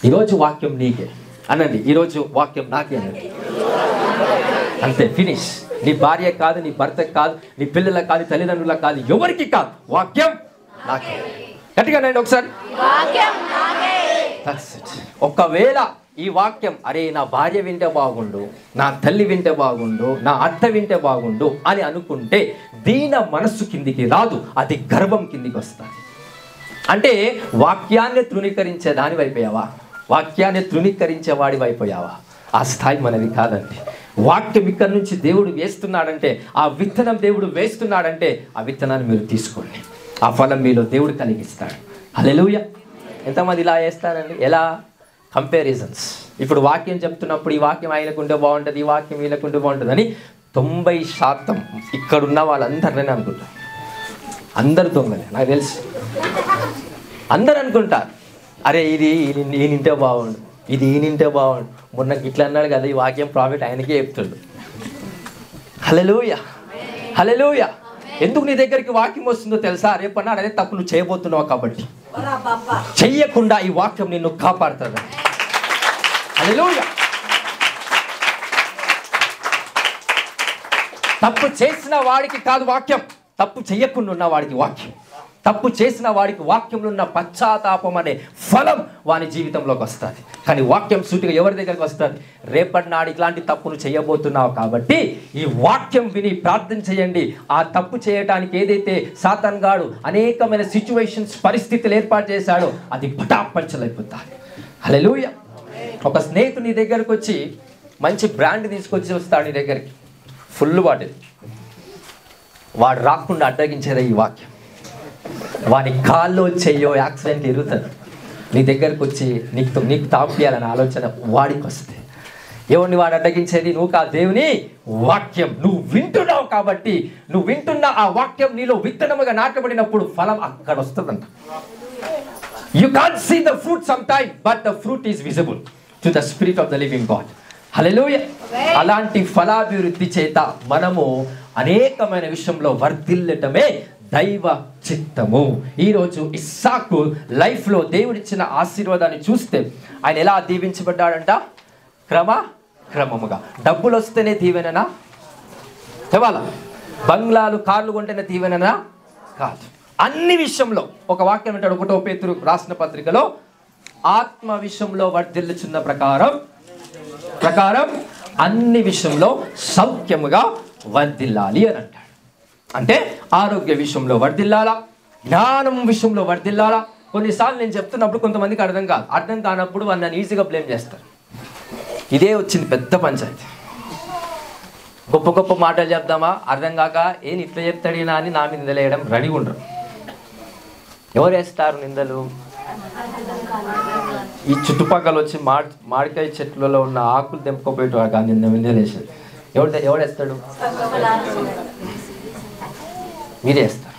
ఈరోజు వాక్యం నీకే అనండి, ఈరోజు వాక్యం నాకే అనండి, అంతే, ఫినిష్. నీ భార్య కాదు, నీ భర్త కాదు, నీ పిల్లలకు కాదు, తల్లిదండ్రులకు కాదు, ఎవరికి కాదు, వాక్యం నాకే. గట్టిగా నండి ఒకసారి. ఒకవేళ ఈ వాక్యం అరే నా భార్య వింటే బాగుండు, నా తల్లి వింటే బాగుండు, నా అత్త వింటే బాగుండు అని అనుకుంటే దీన మనస్సు కిందికి రాదు, అది గర్వం కిందికి వస్తుంది. అంటే వాక్యాన్ని తృణీకరించే దాని వైపోయావా, వాక్యాన్ని తృణీకరించే వాడి వైపోయావా? ఆ స్థాయి మనది కాదండి. వాక్యం ఇక్కడ నుంచి దేవుడు వేస్తున్నాడంటే, ఆ విత్తనం దేవుడు వేస్తున్నాడంటే ఆ విత్తనాన్ని మీరు తీసుకోండి, ఆ ఫలం మీలో దేవుడు కలిగిస్తాడు. హల్లెలూయా. ఎంతమంది ఇలా వేస్తారండి? ఎలా? కంపారిజన్స్. ఇప్పుడు వాక్యం చెప్తున్నప్పుడు ఈ వాక్యం ఆయనకుంటే బాగుంటుంది, ఈ వాక్యం వీళ్ళకుంటే బాగుంటుంది అని 90% ఇక్కడున్న వాళ్ళందరినీ అనుకుంటారు. అందరు దొంగలే, నాకు తెలుసు. అందరు అనుకుంటారు అరే ఇది ఈయనింటే బాగుండు, ఇది ఈయనింటే బాగుండు, మొన్న ఇట్లా అన్నాడు కదా, ఈ వాక్యం ప్రాఫిట్ ఆయనకే చెప్తాడు. హల్లెలూయా, హల్లెలూయా. ఎందుకు నీ దగ్గరికి వాక్యం వస్తుందో తెలుసా? రేపన్నా అదే తప్పు నువ్వు చేయబోతున్నావు కాబట్టి. చెయ్యకుండా ఈ వాక్యం నిన్ను కాపాడుతుంది. హల్లెలూయా. తప్పు చేసిన వాడికి కాదు వాక్యం, తప్పు చెయ్యకుండా ఉన్న వాడికి వాక్యం. తప్పు చేసిన వాడికి వాక్యంలో ఉన్న పశ్చాత్తాపం అనే ఫలం వాని జీవితంలోకి వస్తుంది. కానీ వాక్యం సూటిగా ఎవరి దగ్గరికి వస్తుంది? రేపటి నాడు ఇట్లాంటి తప్పును చేయబోతున్నావు కాబట్టి ఈ వాక్యం విని ప్రార్థన చేయండి. ఆ తప్పు చేయటానికి ఏదైతే సాతాన్ గాడు అనేకమైన సిచ్యువేషన్స్, పరిస్థితులు ఏర్పాటు చేశాడో అది పటాపంచలైపోతాయి. హల్లెలూయా. ఒక స్నేహితుడు నీ దగ్గరకు వచ్చి మంచి బ్రాండ్ తీసుకొచ్చి వస్తాడు నీ దగ్గరికి, ఫుల్ బాటిల్. వాడు రాకుండా అడ్డగించేదే ఈ వాక్యం. వాని కాల్లో చెయ్యో యాక్సిడెంట్ ఎరుగుతుంది. నీ దగ్గరకు వచ్చి నీకు తాపియాలనే ఆలోచన వాడికి వస్తే ఎవరిని వాడు అడ్డగించేది? నువ్వు కాదు, దేవుని వాక్యం. నువ్వు వింటున్నావు కాబట్టి, నువ్వు వింటున్న ఆ వాక్యం నీలో విత్తనముగా నాటబడినప్పుడు ఫలం అక్కడ వస్తుందంట. You can't see the fruit some time, but the fruit is visible to the spirit of the living God. Hallelujah. అలాంటి ఫలాభివృద్ధి చేత మనము అనేకమైన విషయంలో వర్ధిల్లటమే దైవ చిత్తము. ఈరోజు ఇస్సాకు లైఫ్లో దేవుడిచ్చిన ఆశీర్వాదాన్ని చూస్తే ఆయన ఎలా దీవించబడ్డాడంట? క్రమముగా. డబ్బులు వస్తేనే దీవెననా? చెప్పాలా? బంగ్లాలు, కార్లు కొంటేనే దీవెననా? కాదు. అన్ని విషయంలో ఒక వాక్యం అంటాడు 1 పేతురు రాసిన పత్రికలో, ఆత్మ విషయంలో వర్ధిల్లుచున్న ప్రకారం అన్ని విషయంలో సౌఖ్యముగా వర్ధిల్లాలి అని అంటాడు. అంటే ఆరోగ్య విషయంలో వర్ధిల్లాలా, జ్ఞానం విషయంలో వర్ధిల్లాలా. కొన్నిసార్లు నేను చెప్తున్నప్పుడు కొంతమందికి అర్థం కానప్పుడు వాళ్ళు నన్ను ఈజీగా బ్లేమ్ చేస్తారు. ఇదే వచ్చింది పెద్ద పంచాయతీ. గొప్ప మాటలు చెప్దామా, అర్థం కాక ఇట్లా చెప్తాడినా అని నా మీద నిందలేయడం రెడీగా ఉండరు. ఎవరు వేస్తారు నిందలు? ఈ చుట్టుపక్కల వచ్చి మామిడికాయ చెట్లలో ఉన్న ఆకులు తెంపుకోపోయేటవాడు కానీ నిందలు వేసేది ఎవడేస్తాడు? మీరే వేస్తారు.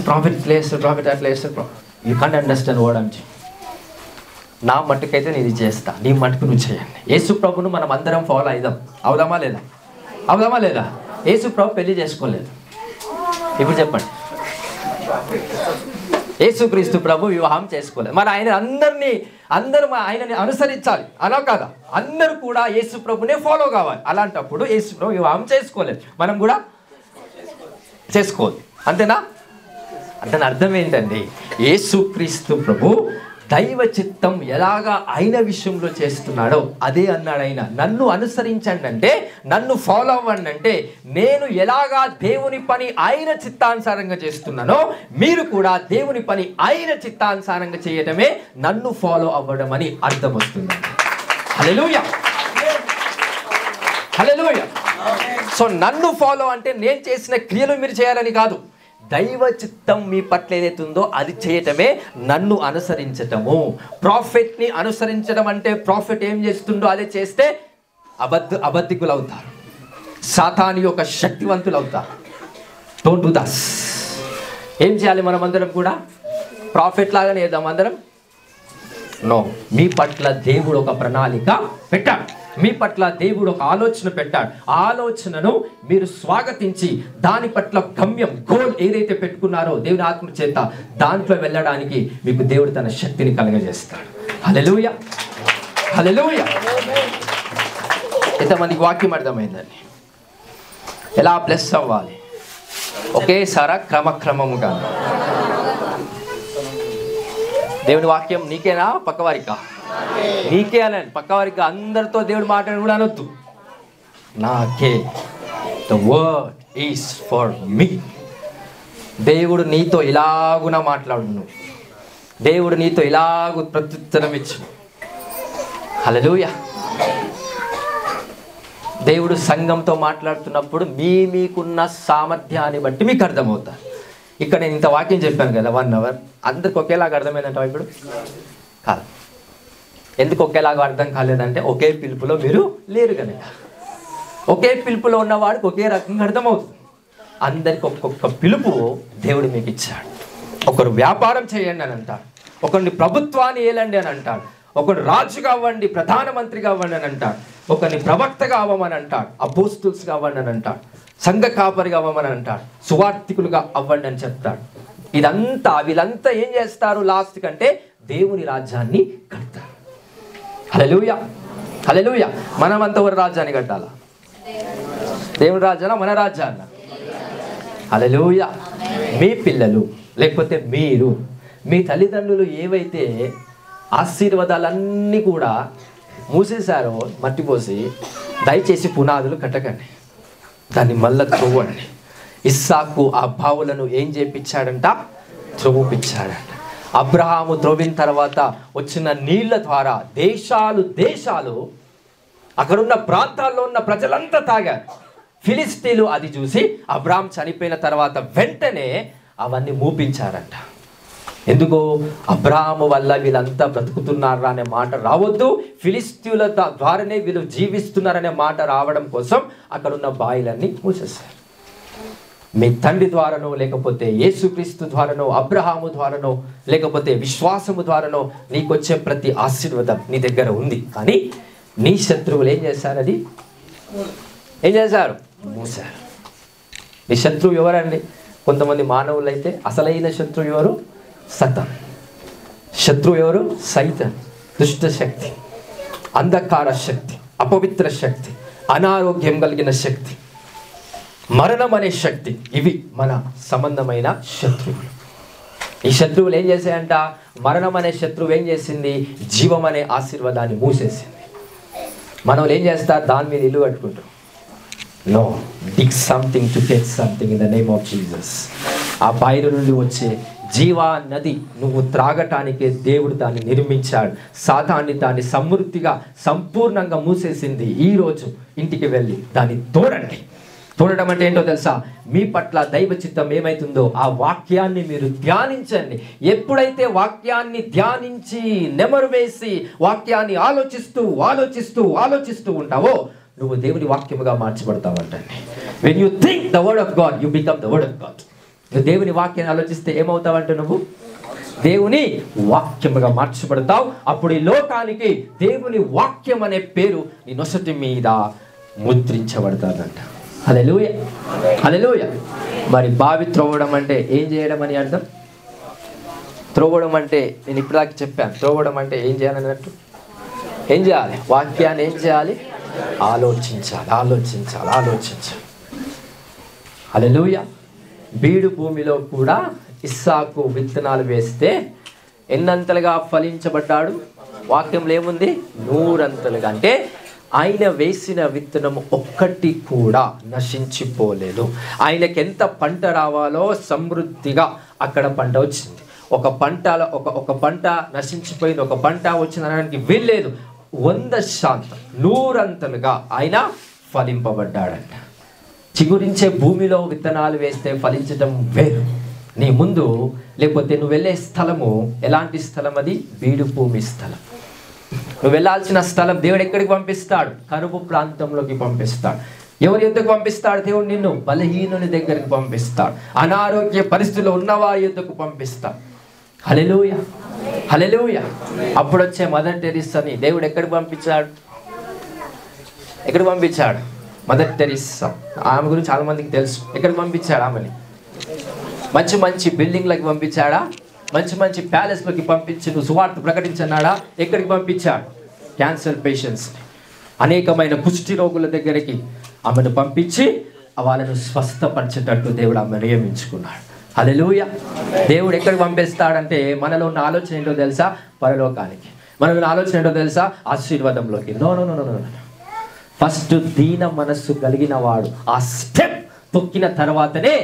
ప్రాఫిట్ ఇట్లా వేస్తారు, ప్రాఫిట్ అట్లా వేస్తారు. యూ కాంట్ అండర్స్టాండ్ వర్డ్ అంటే నా మట్టుకైతే నేను ఇది చేస్తా, నీ మట్టుకు నువ్వు చేయండి. యేసు ప్రభును మనం అందరం ఫాలో అవుదామా లేదా? యేసు ప్రభు పెళ్లి చేసుకోలేదు. ఇప్పుడు చెప్పండి, యేసుక్రీస్తు ప్రభు వివాహం చేసుకోలేదు. మరి అందరూ ఆయనని అనుసరించాలి అలా కదా? అందరూ కూడా యేసు ప్రభునే ఫాలో కావాలి. అలాంటప్పుడు యేసు ప్రభు వివాహం చేసుకోలేదు, మనం కూడా చేసుకోవాలి. అంతేనా? అంటే అర్థం ఏంటండి? యేసుక్రీస్తు ప్రభు దైవ చిత్తం ఎలాగా ఆయన విషయంలో చేస్తున్నాడో అదే అన్నాడు ఆయన. నన్ను అనుసరించండి అంటే, నన్ను ఫాలో అవ్వండి అంటే, నేను ఎలాగా దేవుని పని ఆయన చిత్తానుసారంగా చేస్తున్నానో మీరు కూడా దేవుని పని ఆయన చిత్తానుసారంగా చేయటమే నన్ను ఫాలో అవ్వడం అని అర్థం వస్తుంది. హల్లెలూయా. సో నన్ను ఫాలో అంటే నేను చేసిన క్రియలు మీరు చేయాలని కాదు, దైవ చిత్తం మీ పట్ల ఏదైతుందో అది చేయటమే నన్ను అనుసరించటము. ప్రాఫిట్ని అనుసరించడం అంటే ప్రాఫిట్ ఏం చేస్తుండో అదే చేస్తే అబద్ధికులు అవుతారు, సాతాను యొక్క శక్తివంతులు అవుతారు. డోంట్ డూ దస్. ఏం చేయాలి? మనం అందరం కూడా ప్రాఫిట్ లాగానే వేద్దాం అందరం? నో. మీ పట్ల దేవుడు ఒక ప్రణాళిక పెట్టాడు, మీ పట్ల దేవుడు ఒక ఆలోచన పెట్టాడు. ఆ ఆలోచనను మీరు స్వాగతించి దాని పట్ల గమ్యం, గోల్ ఏదైతే పెట్టుకున్నారో దేవుని ఆత్మ చేత దాంట్లో వెళ్ళడానికి మీకు దేవుడు తన శక్తిని కలగజేస్తాడు. హల్లెలూయా. ఎంతమందికి వాక్యం అర్థమైందండి? ఎలా ప్లస్ అవ్వాలి? ఒకేసారి క్రమముగా. దేవుని వాక్యం నీకేనా పక్కవారికా? నీకే అనండి. పక్కవారికి అందరితో దేవుడు మాట్లాడి కూడా అనొద్దు. నాకే. The word is for me. దేవుడు నీతో ఇలాగున మాట్లాడు, దేవుడు నీతో ఇలాగూ ప్రత్యుత్తరం ఇచ్చు. హల్లెలూయా. దేవుడు సంఘంతో మాట్లాడుతున్నప్పుడు మీకున్న సామర్థ్యాన్ని బట్టి మీకు అర్థమవుతారు. ఇక్కడ నేను ఇంత వాక్యం చెప్పాను కదా 1 hour, అందరికి ఒకేలాగా అర్థమైందంట ఇప్పుడు? కాదు. ఎందుకు ఒకేలాగా అర్థం కాలేదంటే ఒకే పిలుపులో మీరు లేరు కనుక. ఒకే పిలుపులో ఉన్నవాడికి ఒకే రకంగా అర్థమవుతుంది. అందరికి ఒక్కొక్క పిలుపు దేవుడు మీకు ఇచ్చాడు. ఒకరు వ్యాపారం చేయండి అని అంటాడు, ఒకరిని ప్రభుత్వాన్ని ఏలండి అని అంటాడు, ఒకడు రాజుగా అవ్వండి, ప్రధానమంత్రిగా అవ్వండి అని అంటాడు, ఒకరిని ప్రవక్తగా అవ్వమని అంటాడు, అపోస్తుల్స్గా అవ్వండి అని అంటాడు, సంఘ కాపరిగా అవ్వమని అంటాడు, సువార్థికులుగా అవ్వండి అని చెప్తాడు. ఇదంతా వీళ్ళంతా ఏం చేస్తారు లాస్ట్ కంటే దేవుని రాజ్యాన్ని కడతారు. హల్లెలూయా, హల్లెలూయా. మనమంతా ఎవరి రాజ్యాన్ని కట్టాలా? దేవుని రాజ్యాన, మన రాజ్యాన్న? హల్లెలూయా. మీ పిల్లలు లేకపోతే మీరు, మీ తల్లిదండ్రులు ఏవైతే ఆశీర్వాదాలన్నీ కూడా మూసేశారో మట్టిపోసి, దయచేసి పునాదులు కట్టకండి, దాన్ని మళ్ళా త్రవ్వండి. ఇస్సాకు ఆ బావులను ఏం చేపించాడంట? త్రవ్విపించాడంట. అబ్రహాము త్రవ్విన తర్వాత వచ్చిన నీళ్ల ద్వారా దేశాలు అక్కడున్న ప్రాంతాల్లో ఉన్న ప్రజలంతా తాగారు. ఫిలిస్తీన్లు అది చూసి అబ్రహాం చనిపోయిన తర్వాత వెంటనే అవన్నీ మూపించారంట. ఎందుకు? అబ్రహాము వల్ల వీళ్ళంతా బ్రతుకుతున్నారా అనే మాట రావద్దు, ఫిలిస్తీన్ల ద్వారానే వీళ్ళు జీవిస్తున్నారనే మాట రావడం కోసం అక్కడున్న బాయిలన్నీ మూసేశారు. మీ తండ్రి ద్వారానో లేకపోతే యేసుక్రీస్తు ద్వారానో అబ్రహాము ద్వారానో లేకపోతే విశ్వాసము ద్వారానో నీకొచ్చే ప్రతి ఆశీర్వాదం నీ దగ్గర ఉంది. కానీ నీ శత్రువులు ఏం చేశారు? అది ఏం చేశారు? మూసారు. నీ శత్రువు ఎవరండి? కొంతమంది మానవులు అయితే అసలైన శత్రువు ఎవరు? సతాన్. శత్రువు ఎవరు? సైతాన్, దుష్ట శక్తి, అంధకార శక్తి, అపవిత్ర శక్తి, అనారోగ్యం కలిగిన శక్తి, మరణం అనే శక్తి. ఇవి మన సంబంధమైన శత్రువులు. ఈ శత్రువులు ఏం చేశాయంట? మరణం అనే శత్రువు ఏం చేసింది? జీవం అనే ఆశీర్వాదాన్ని మూసేసింది. మనం ఏం చేస్తారు? దాని మీద ఇల్లు కట్టుకుంటాం. No, dig something to get something in the name of Jesus. ఆ బాయిల నుండి వచ్చే జీవా నది నువ్వు త్రాగటానికే దేవుడు దాన్ని నిర్మించాడు. సాతాన్ని దాన్ని సమృద్ధిగా సంపూర్ణంగా మూసేసింది. ఈరోజు ఇంటికి వెళ్ళి దాన్ని తోడండి. తోడడం అంటే ఏంటో తెలుసా? మీ పట్ల దైవ చిత్తం ఏమైతుందో ఆ వాక్యాన్ని మీరు ధ్యానించండి. ఎప్పుడైతే వాక్యాన్ని ధ్యానించి నెమరు వేసి వాక్యాన్ని ఆలోచిస్తూ ఉంటావో నువ్వు దేవుని వాక్యముగా మార్చబడతావంటండి. When you think the word of God you become the word of God. నువ్వు దేవుని వాక్యాన్ని ఆలోచిస్తే ఏమవుతావంటే నువ్వు దేవుని వాక్యముగా మార్చబడతావు. అప్పుడు ఈ లోకానికి దేవుని వాక్యం అనే పేరు నీ నొసటి మీద ముద్రించబడతాదంట. హల్లెలూయా, హల్లెలూయా. మరి బావి త్రవ్వడం అంటే ఏం చేయడం అని అర్థం? త్రవ్వడం అంటే నేను ఇప్పటిదాకా చెప్పాను. త్రవ్వడం అంటే ఏం చేయాలన్నట్టు? ఏం చేయాలి? వాక్యాన్ని ఏం చేయాలి? ఆలోచించాలి. హల్లెలూయా. బీడు భూమిలో కూడా ఇస్సాకు విత్తనాలు వేస్తే ఎన్నంతలుగా ఫలించబడ్డాడు? వాక్యంలో ఏముంది? 100 అంతలుగా. అంటే ఆయన వేసిన విత్తనం ఒక్కటి కూడా నశించిపోలేదు. ఆయనకి ఎంత పంట రావాలో సమృద్ధిగా అక్కడ పంట వచ్చింది. ఒక పంట నశించిపోయింది, ఒక పంట వచ్చిందనడానికి వీల్లేదు. 100% 100 అంతలుగా ఆయన ఫలింపబడ్డాడంట. చిగురించే భూమిలో విత్తనాలు వేస్తే ఫలించడం వేరు. నీ ముందు లేకపోతే నువ్వు వెళ్ళే స్థలము ఎలాంటి స్థలం? అది బీడు భూమి స్థలం. నువ్వు వెళ్ళాల్సిన స్థలం దేవుడు ఎక్కడికి పంపిస్తాడు? కరువు ప్రాంతంలోకి పంపిస్తాడు. ఎవరి యొద్దకు పంపిస్తాడు? దేవుడు నిన్ను బలహీనుని దగ్గరికి పంపిస్తాడు. అనారోగ్య పరిస్థితుల్లో ఉన్నవారి యొద్దకు పంపిస్తాడు. హల్లెలూయా, హల్లెలూయా. అప్పుడు వచ్చే మదర్ టెరెసాని దేవుడు ఎక్కడికి పంపించాడు? Mother Teresa. ఆమె గురించి చాలా మందికి తెలుసు. ఎక్కడికి పంపించాడు ఆమెని? మంచి బిల్డింగ్లకి పంపించాడా? మంచి ప్యాలెస్లోకి పంపించి నువ్వు సువార్త ప్రకటించన్నాడా? ఎక్కడికి పంపించాడు? క్యాన్సర్ పేషెంట్స్ని, అనేకమైన కుష్టి రోగుల దగ్గరికి ఆమెను పంపించి వాళ్ళను స్వస్థపరిచేటట్టు దేవుడు ఆమెను నియమించుకున్నాడు. హల్లెలూయా. దేవుడు ఎక్కడికి పంపిస్తాడంటే మనలో ఉన్న ఆలోచన ఏంటో తెలుసా? పరలోకానికి. మనలో ఉన్న ఆలోచన ఏంటో తెలుసా? ఆశీర్వాదంలోకి. నో. ఫస్ట్ దీన మనస్సు కలిగిన వాడు ఆ స్టెప్ తొక్కిన తర్వాతనే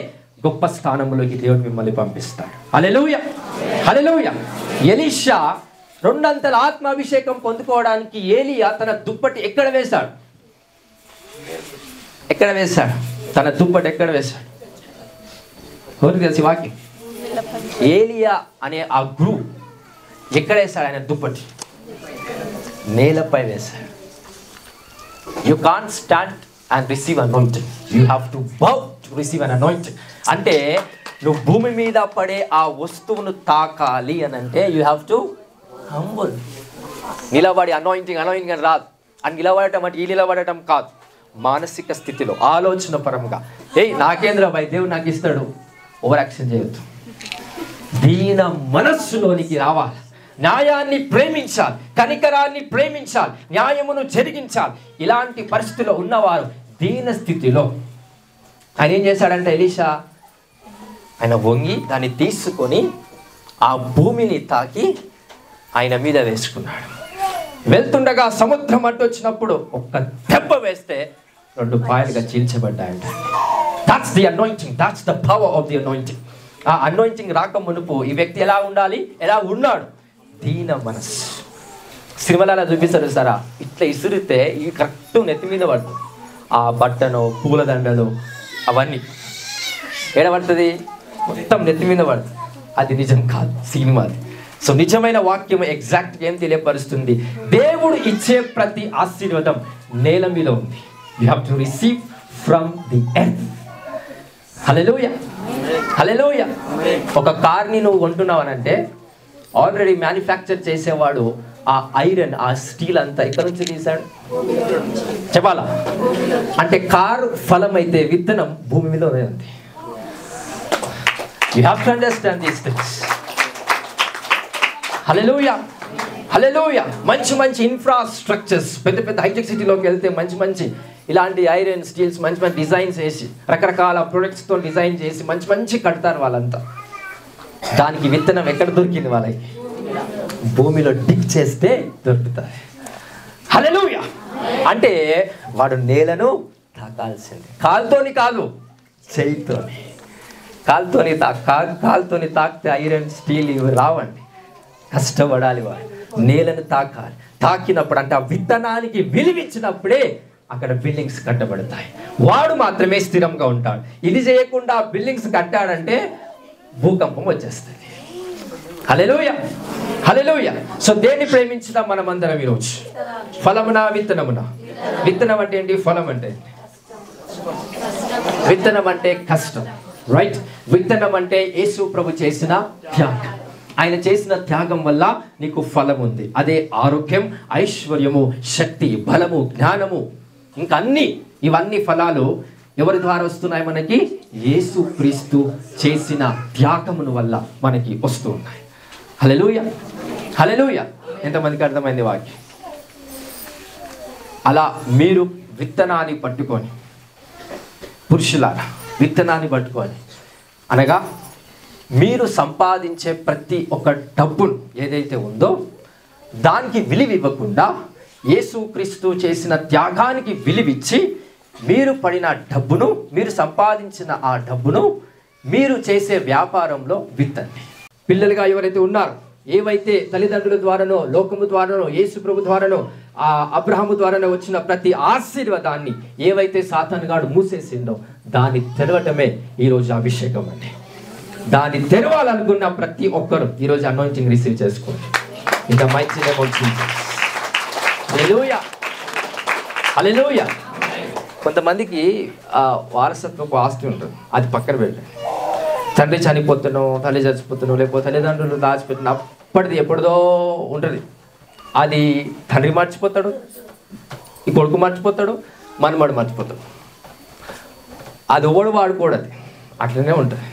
గొప్ప స్థానంలోకి దేవుడు మిమ్మల్ని పంపిస్తాడు. హల్లెలూయా, హల్లెలూయా. ఎలీషా 2 అంతల ఆత్మాభిషేకం పొందుకోవడానికి ఏలియా తన దుప్పటి ఎక్కడ వేశాడు? తన దుప్పటి ఎక్కడ వేశాడు? ఎవరికి తెలిసి వాక్యం? ఏలియా అనే ఆ గురు ఎక్కడ వేశాడు? ఆయన దుప్పటి నేలపై వేశాడు. You can't stand and receive anointing. You have to bow to receive an anointing. అంటే నువ్వు భూమి మీద పడే ఆ వస్తువును తాకాలి అని అంటే యూ హ్యావ్ టు హంబుల్. నిలబడి అనాయింటింగ్ అని రాదు. అని నిలబడటం అంటే ఈ నిలబడటం కాదు. మానసిక స్థితిలో ఆలోచన పరంగా నాకేంద్ర భయ్ దేవుడు నాకు ఇస్తాడు. ఓవర్ యాక్షన్ చేయొద్దు. దీన మనస్సులోనికి రావాలి. న్యాయాన్ని ప్రేమించాలి, కనికరాన్ని ప్రేమించాలి, న్యాయమును జరిగించాలి. ఇలాంటి పరిస్థితిలో ఉన్నవారు దీన స్థితిలో ఆయన ఏం చేశాడంటే ఎలీషా ఆయన వంగి దాన్ని తీసుకొని ఆ భూమిని తాకి ఆయన మీద వేసుకున్నాడు. వెళ్తుండగా సముద్రం అడ్డు వచ్చినప్పుడు ఒక్క దెబ్బ వేస్తే 2 పాయలుగా చీల్చబడ్డాయంట. That's the anointing, that's the power of the anointing. ఆ అనాయింటింగ్ రాక మునుపు ఈ వ్యక్తి ఎలా ఉండాలి, ఎలా ఉన్నాడు? దీన మనస్సు. సినిమాలలో చూపిస్తారు సారా, ఇట్లా ఇసిరితే ఈ కరెక్ట్ నెత్తి మీద పడుతుంది. ఆ బట్టను, పూలదండలు అవన్నీ ఏడబడుతుంది, మొత్తం నెత్తి మీద పడుతుంది. అది నిజం కాదు, సినిమాది. సో నిజమైన వాక్యం ఎగ్జాక్ట్గా ఏం తెలియపరుస్తుంది? దేవుడు ఇచ్చే ప్రతి ఆశీర్వాదం నేల మీద ఉంది. You have to receive from the earth. Hallelujah, hallelujah. ఒక కార్ని నువ్వు కొంటున్నావనంటే ఆల్రెడీ మ్యానుఫ్యాక్చర్ చేసేవాడు ఆ ఐరన్, ఆ స్టీల్ అంతా ఇక్కడ నుంచి తీశాడు. చెప్పాలా? అంటే కారు ఫలం అయితే విత్తనం భూమి మీద ఉంది. You have to understand these things. Hallelujah, hallelujah. మంచి మంచి ఇన్ఫ్రాస్ట్రక్చర్స్, పెద్ద పెద్ద హైటెక్ సిటీలోకి వెళ్తే మంచి మంచి ఇలాంటి ఐరన్, స్టీల్స్ మంచి మంచి డిజైన్స్ వేసి రకరకాల ప్రొడక్ట్స్తో డిజైన్ చేసి మంచి మంచి కడతారు వాళ్ళంతా. దానికి విత్తనం ఎక్కడ దొరికింది? వాళ్ళకి భూమిలో డిగ్ చేస్తే దొరుకుతుంది. హల్లెలూయా. అంటే వాడు నేలను తాకాల్సింది. కాలుతోని కాదు, చేయితోని. కాలుతోని తాకితే ఐరన్, స్టీల్ ఇవి రావండి. కష్టపడాలి, వాడు నేలను తాకాలి. తాకినప్పుడు అంటే ఆ విత్తనానికి విలువిచ్చినప్పుడే అక్కడ బిల్డింగ్స్ కట్టబడతాయి. వాడు మాత్రమే స్థిరంగా ఉంటాడు. ఇది చేయకుండా బిల్డింగ్స్ కట్టాడంటే భూకంపం వచ్చేస్తుంది. హల్లెలూయా, హల్లెలూయా. సో దేన్ని ప్రేమించినా మనమందరం ఈరోజు ఫలమునా విత్తనమునా? విత్తనం అంటే ఏంటి? ఫలం అంటే ఏంటి? విత్తనం అంటే కష్టం, రైట్? విత్తనం అంటే యేసు ప్రభు చేసిన త్యాగం. ఆయన చేసిన త్యాగం వల్ల నీకు ఫలం ఉంది. అదే ఆరోగ్యం, ఐశ్వర్యము, శక్తి, బలము, జ్ఞానము, ఇంకా అన్ని. ఇవన్నీ ఫలాలు ఎవరి ద్వారా వస్తున్నాయి మనకి? యేసు క్రీస్తు చేసిన త్యాగమును వల్ల మనకి వస్తూ ఉన్నాయి. హల్లెలూయా, హల్లెలూయా. ఎంతమందికి అర్థమైంది వాక్యం? అలా మీరు విత్తనాన్ని పట్టుకొని, పురుషులారా విత్తనాన్ని పట్టుకొని, అనగా మీరు సంపాదించే ప్రతి ఒక్క డబ్బును ఏదైతే ఉందో దానికి విలువ ఇవ్వకుండా యేసుక్రీస్తు చేసిన త్యాగానికి విలువిచ్చి మీరు పడిన డబ్బును, మీరు సంపాదించిన ఆ డబ్బును మీరు చేసే వ్యాపారంలో విత్తండి. పిల్లలుగా ఎవరైతే ఉన్నారో, ఏవైతే తల్లిదండ్రుల ద్వారానో, లోకము ద్వారానో, యేసు ప్రభు ద్వారానో, ఆ అబ్రహాము ద్వారానో వచ్చిన ప్రతి ఆశీర్వాదాన్ని ఏవైతే సాతానుగాడు మూసేసిందో దాన్ని తెరవటమే ఈరోజు అభిషేకం అండి. దాన్ని తెరవాలనుకున్న ప్రతి ఒక్కరు ఈరోజు అనాయింటింగ్ రిసీవ్ చేసుకోండి. In the mighty name of Jesus. Hallelujah, hallelujah. కొంతమందికి వారసత్వపు ఆస్తి ఉంటుంది, అది పక్కన పెట్టండి. తండ్రి చనిపోతాను, తల్లి చచ్చిపోతాను, లేకపోతే తల్లిదండ్రులు దాచిపెట్టిన అప్పటిది ఎప్పటిదో ఉంటుంది. అది తండ్రి మర్చిపోతాడు, ఈ కొడుకు మర్చిపోతాడు, మనమడు మర్చిపోతాడు. అది ఎవడు వాడుకోడది, అట్లనే ఉంటుంది.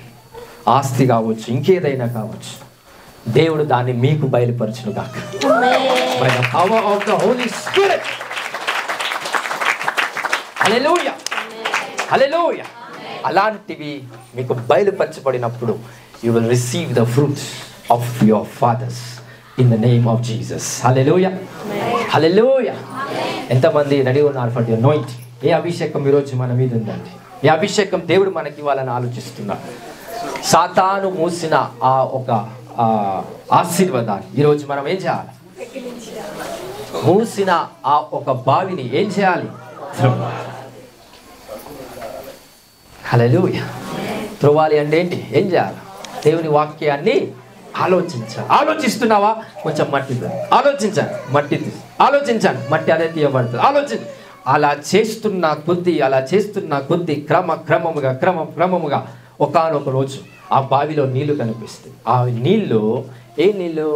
ఆస్తి కావచ్చు, ఇంకేదైనా కావచ్చు, దేవుడు దాన్ని మీకు బయలుపరచును గాక. By the power of the Holi Spirit. Hallelujah, hallelujah. అలాంటివి మీకు బయలుపరచబడినప్పుడు you will receive the fruits of your fathers in the name of Jesus. Hallelujah, hallelujah. ఎంతమంది రెడీ ఉన్నారు ఫర్ ది అనాయింటింగ్? ఏ అభిషేకం ఈరోజు మన మీద ఉందండి? ఏ అభిషేకం దేవుడు మనకి ఇవ్వాలని ఆలోచిస్తున్నాడు? సాతాను మూసిన ఆ ఒక ఆశీర్వాదాన్ని ఈరోజు మనం ఏం చేయాలి? మూసిన ఆ ఒక బావిని ఏం చేయాలి? హల్లెలూయా. త్రోవాలి అంటే ఏంటి? ఏం చేయాలి? దేవుని వాక్యాన్ని ఆలోచించాలి. ఆలోచిస్తున్నావా? కొంచెం మట్టి ఆలోచించాలి, మట్టి ఆలోచించాలి, మట్టి అదే తీయబడుతుంది. అలా చేస్తున్న కొద్దీ క్రమముగా ఒకానొక రోజు ఆ బావిలో నీళ్లు కనిపిస్తాయి. ఆ నీళ్లు ఏ నీళ్లు?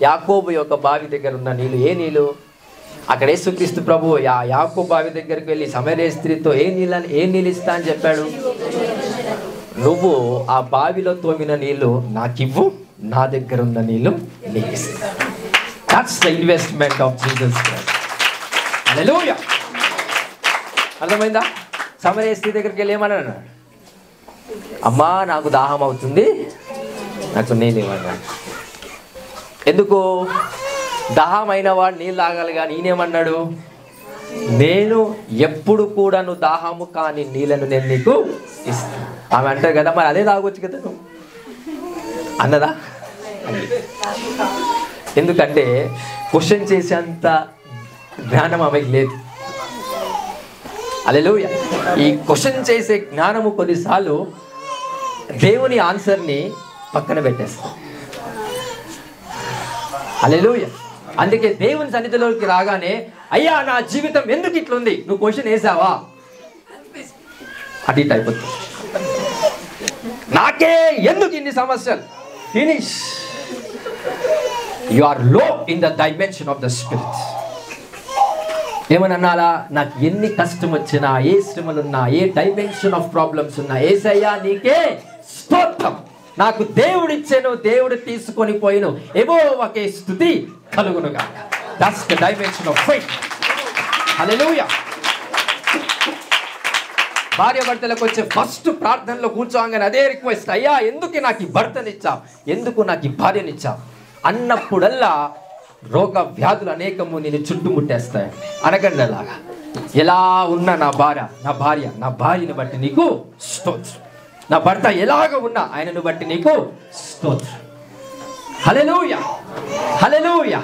యాకోబు యొక్క బావి దగ్గర ఉన్న నీళ్లు. ఏ నీళ్లు? అక్కడ యేసుక్రీస్తు ప్రభు యాకోబు బావి దగ్గరికి వెళ్ళి సమరయ స్త్రీతో ఏ నీళ్ళు ఇస్తా అని చెప్పాడు? నువ్వు ఆ బావిలో తోమిన నీళ్లు నాకివ్వు, నా దగ్గర ఉన్న నీళ్ళు నీకు ఇస్తా. That's the investment of Jesus Christ. Hallelujah. అర్థమైందా? సమరయ స్త్రీ దగ్గరికి వెళ్ళి ఏమన్నాడు? అమ్మా నాకు దాహం అవుతుంది, నాకు నీళ్ళు ఇవ్వన్నాడు. ఎందుకు? దాహం అయిన వాడు నీళ్ళు తాగాలి. కానీ ఈయనేమన్నాడు? నేను ఎప్పుడు కూడా నువ్వు దాహము కాని నీళ్ళను నేను నీకు ఇస్తాను. ఆమె అంటారు కదా, మరి అదే తాగొచ్చు కదా నువ్వు అన్నదా? ఎందుకంటే క్వశ్చన్ చేసేంత జ్ఞానం ఆమెకి లేదు. హల్లెలూయా. ఈ క్వశ్చన్ చేసే జ్ఞానము కొన్నిసార్లు దేవుని ఆన్సర్ని పక్కన పెట్టేస్తాం. హల్లెలూయా. అందుకే దేవుని సన్నిధిలోకి రాగానే, అయ్యా నా జీవితం ఎందుకు ఇట్లుంది, నువ్వు క్వశ్చన్ వేసావా? అటు ఇటు అయిపోతుంది. నాకే ఎందుకు ఇన్ని సమస్యలు? ఫినిష్. యు ఆర్ లో in the dimension of the spirit. ఏమని అన్నాలా? నాకు ఎన్ని కష్టం వచ్చినా, ఏ శ్రమలున్నా, ఏ డైమెన్షన్ ఆఫ్ ప్రాబ్లమ్స్ ఉన్నా, యేసయ్యా నీకే స్తోత్రం. నాకు దేవుడు ఇచ్చాను, దేవుడు తీసుకొని పోయిను, యెహోవాకే స్తుతి కలుగునుగా. That's the dimension of faith. Hallelujah. భార్య భర్తలకు వచ్చే ఫస్ట్ ప్రార్థనలో కూర్చోగానే అదే రిక్వెస్ట్, అయ్యా ఎందుకు నాకు ఈ భర్తనిచ్చావు, ఎందుకు నాకు ఈ భార్యనిచ్చావు అన్నప్పుడల్లా రోగ వ్యాధులు అనేకము నేను చుట్టుముట్టేస్తాయి. అనకండి అలాగా. ఎలా ఉన్నా నా భార్యని బట్టి నీకు స్తోత్రం. నా భర్త ఎలాగ ఉన్నా ఆయనను బట్టి నీకు స్తోత్రం. Hallelujah. Hallelujah.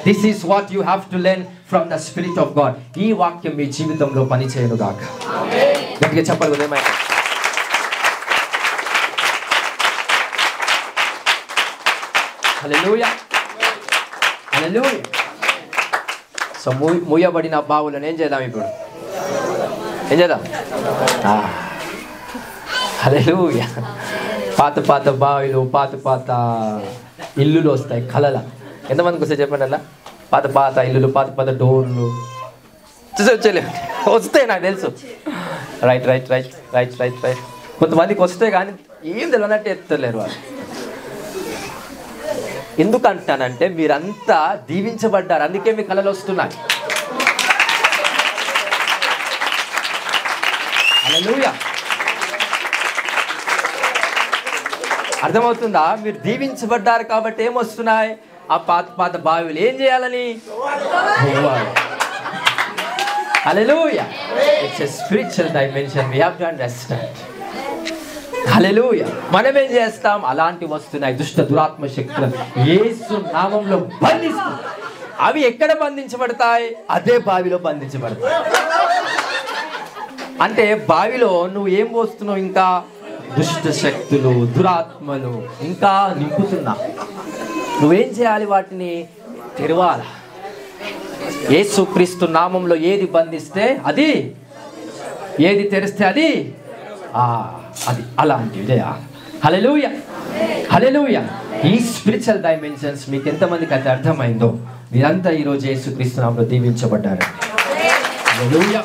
This is what you have to learn from the spirit of God. ఈ వాక్యం మీ జీవితంలో పనిచేయను గాక. గట్టిగా చెప్పాలి కదా. ఏమైనా హల్లెలూయా. హల్లెలూయా. సో మూయబడిన బావులను ఏం చేద్దాం ఇప్పుడు? ఏం చేద్దాం? హల్లెలూయా. పాత బావిలు, పాత ఇల్లులు వస్తాయి కలల. ఎంతమందికి వస్తాయి చెప్పండి అలా? పాత ఇల్లులు, పాత డోర్లు వచ్చేలే వస్తాయి, నాకు తెలుసు. రైట్. కొంతమందికి వస్తాయి కానీ ఏం తెలియనట్టు ఎత్తలేరు వాళ్ళు. ఎందుకంటానంటే మీరంతా దీవించబడ్డారు, అందుకే మీ కళలు వస్తున్నాయి. హల్లెలూయా. అర్థమవుతుందా? మీరు దీవించబడ్డారు కాబట్టి ఏమొస్తున్నాయి? ఆ పాత బావిలు ఏం చేయాలని? Hallelujah. It's a spiritual dimension. We have to understand. Hallelujah. మనం ఏం చేస్తాం? అలాంటి వస్తున్నాయి దుష్ట దురాత్మ శక్తులు యేసు నామంలో బంధిస్తాం. అవి ఎక్కడ బంధించబడతాయి? అదే బావిలో బంధించబడతాయి. అంటే బావిలో నువ్వు ఏం పోస్తున్నావు? ఇంకా దుష్ట శక్తులు, దురాత్మలు ఇంకా నింపుతున్నా. నువ్వేం చేయాలి? వాటిని తెరవాలి. యేసుక్రీస్తు నామంలో ఏది బంధిస్తే అది, ఏది తెరిస్తే అది అలాంటివి. హల్లెలూయా. హల్లెలూయా. ఈ స్పిరిచువల్ డైమెన్షన్స్ మీకు ఎంతమందికి అది అర్థమైందో? మీరంతా ఈరోజు యేసుక్రీస్తు నామంలో దీవించబడ్డారు. హల్లెలూయా.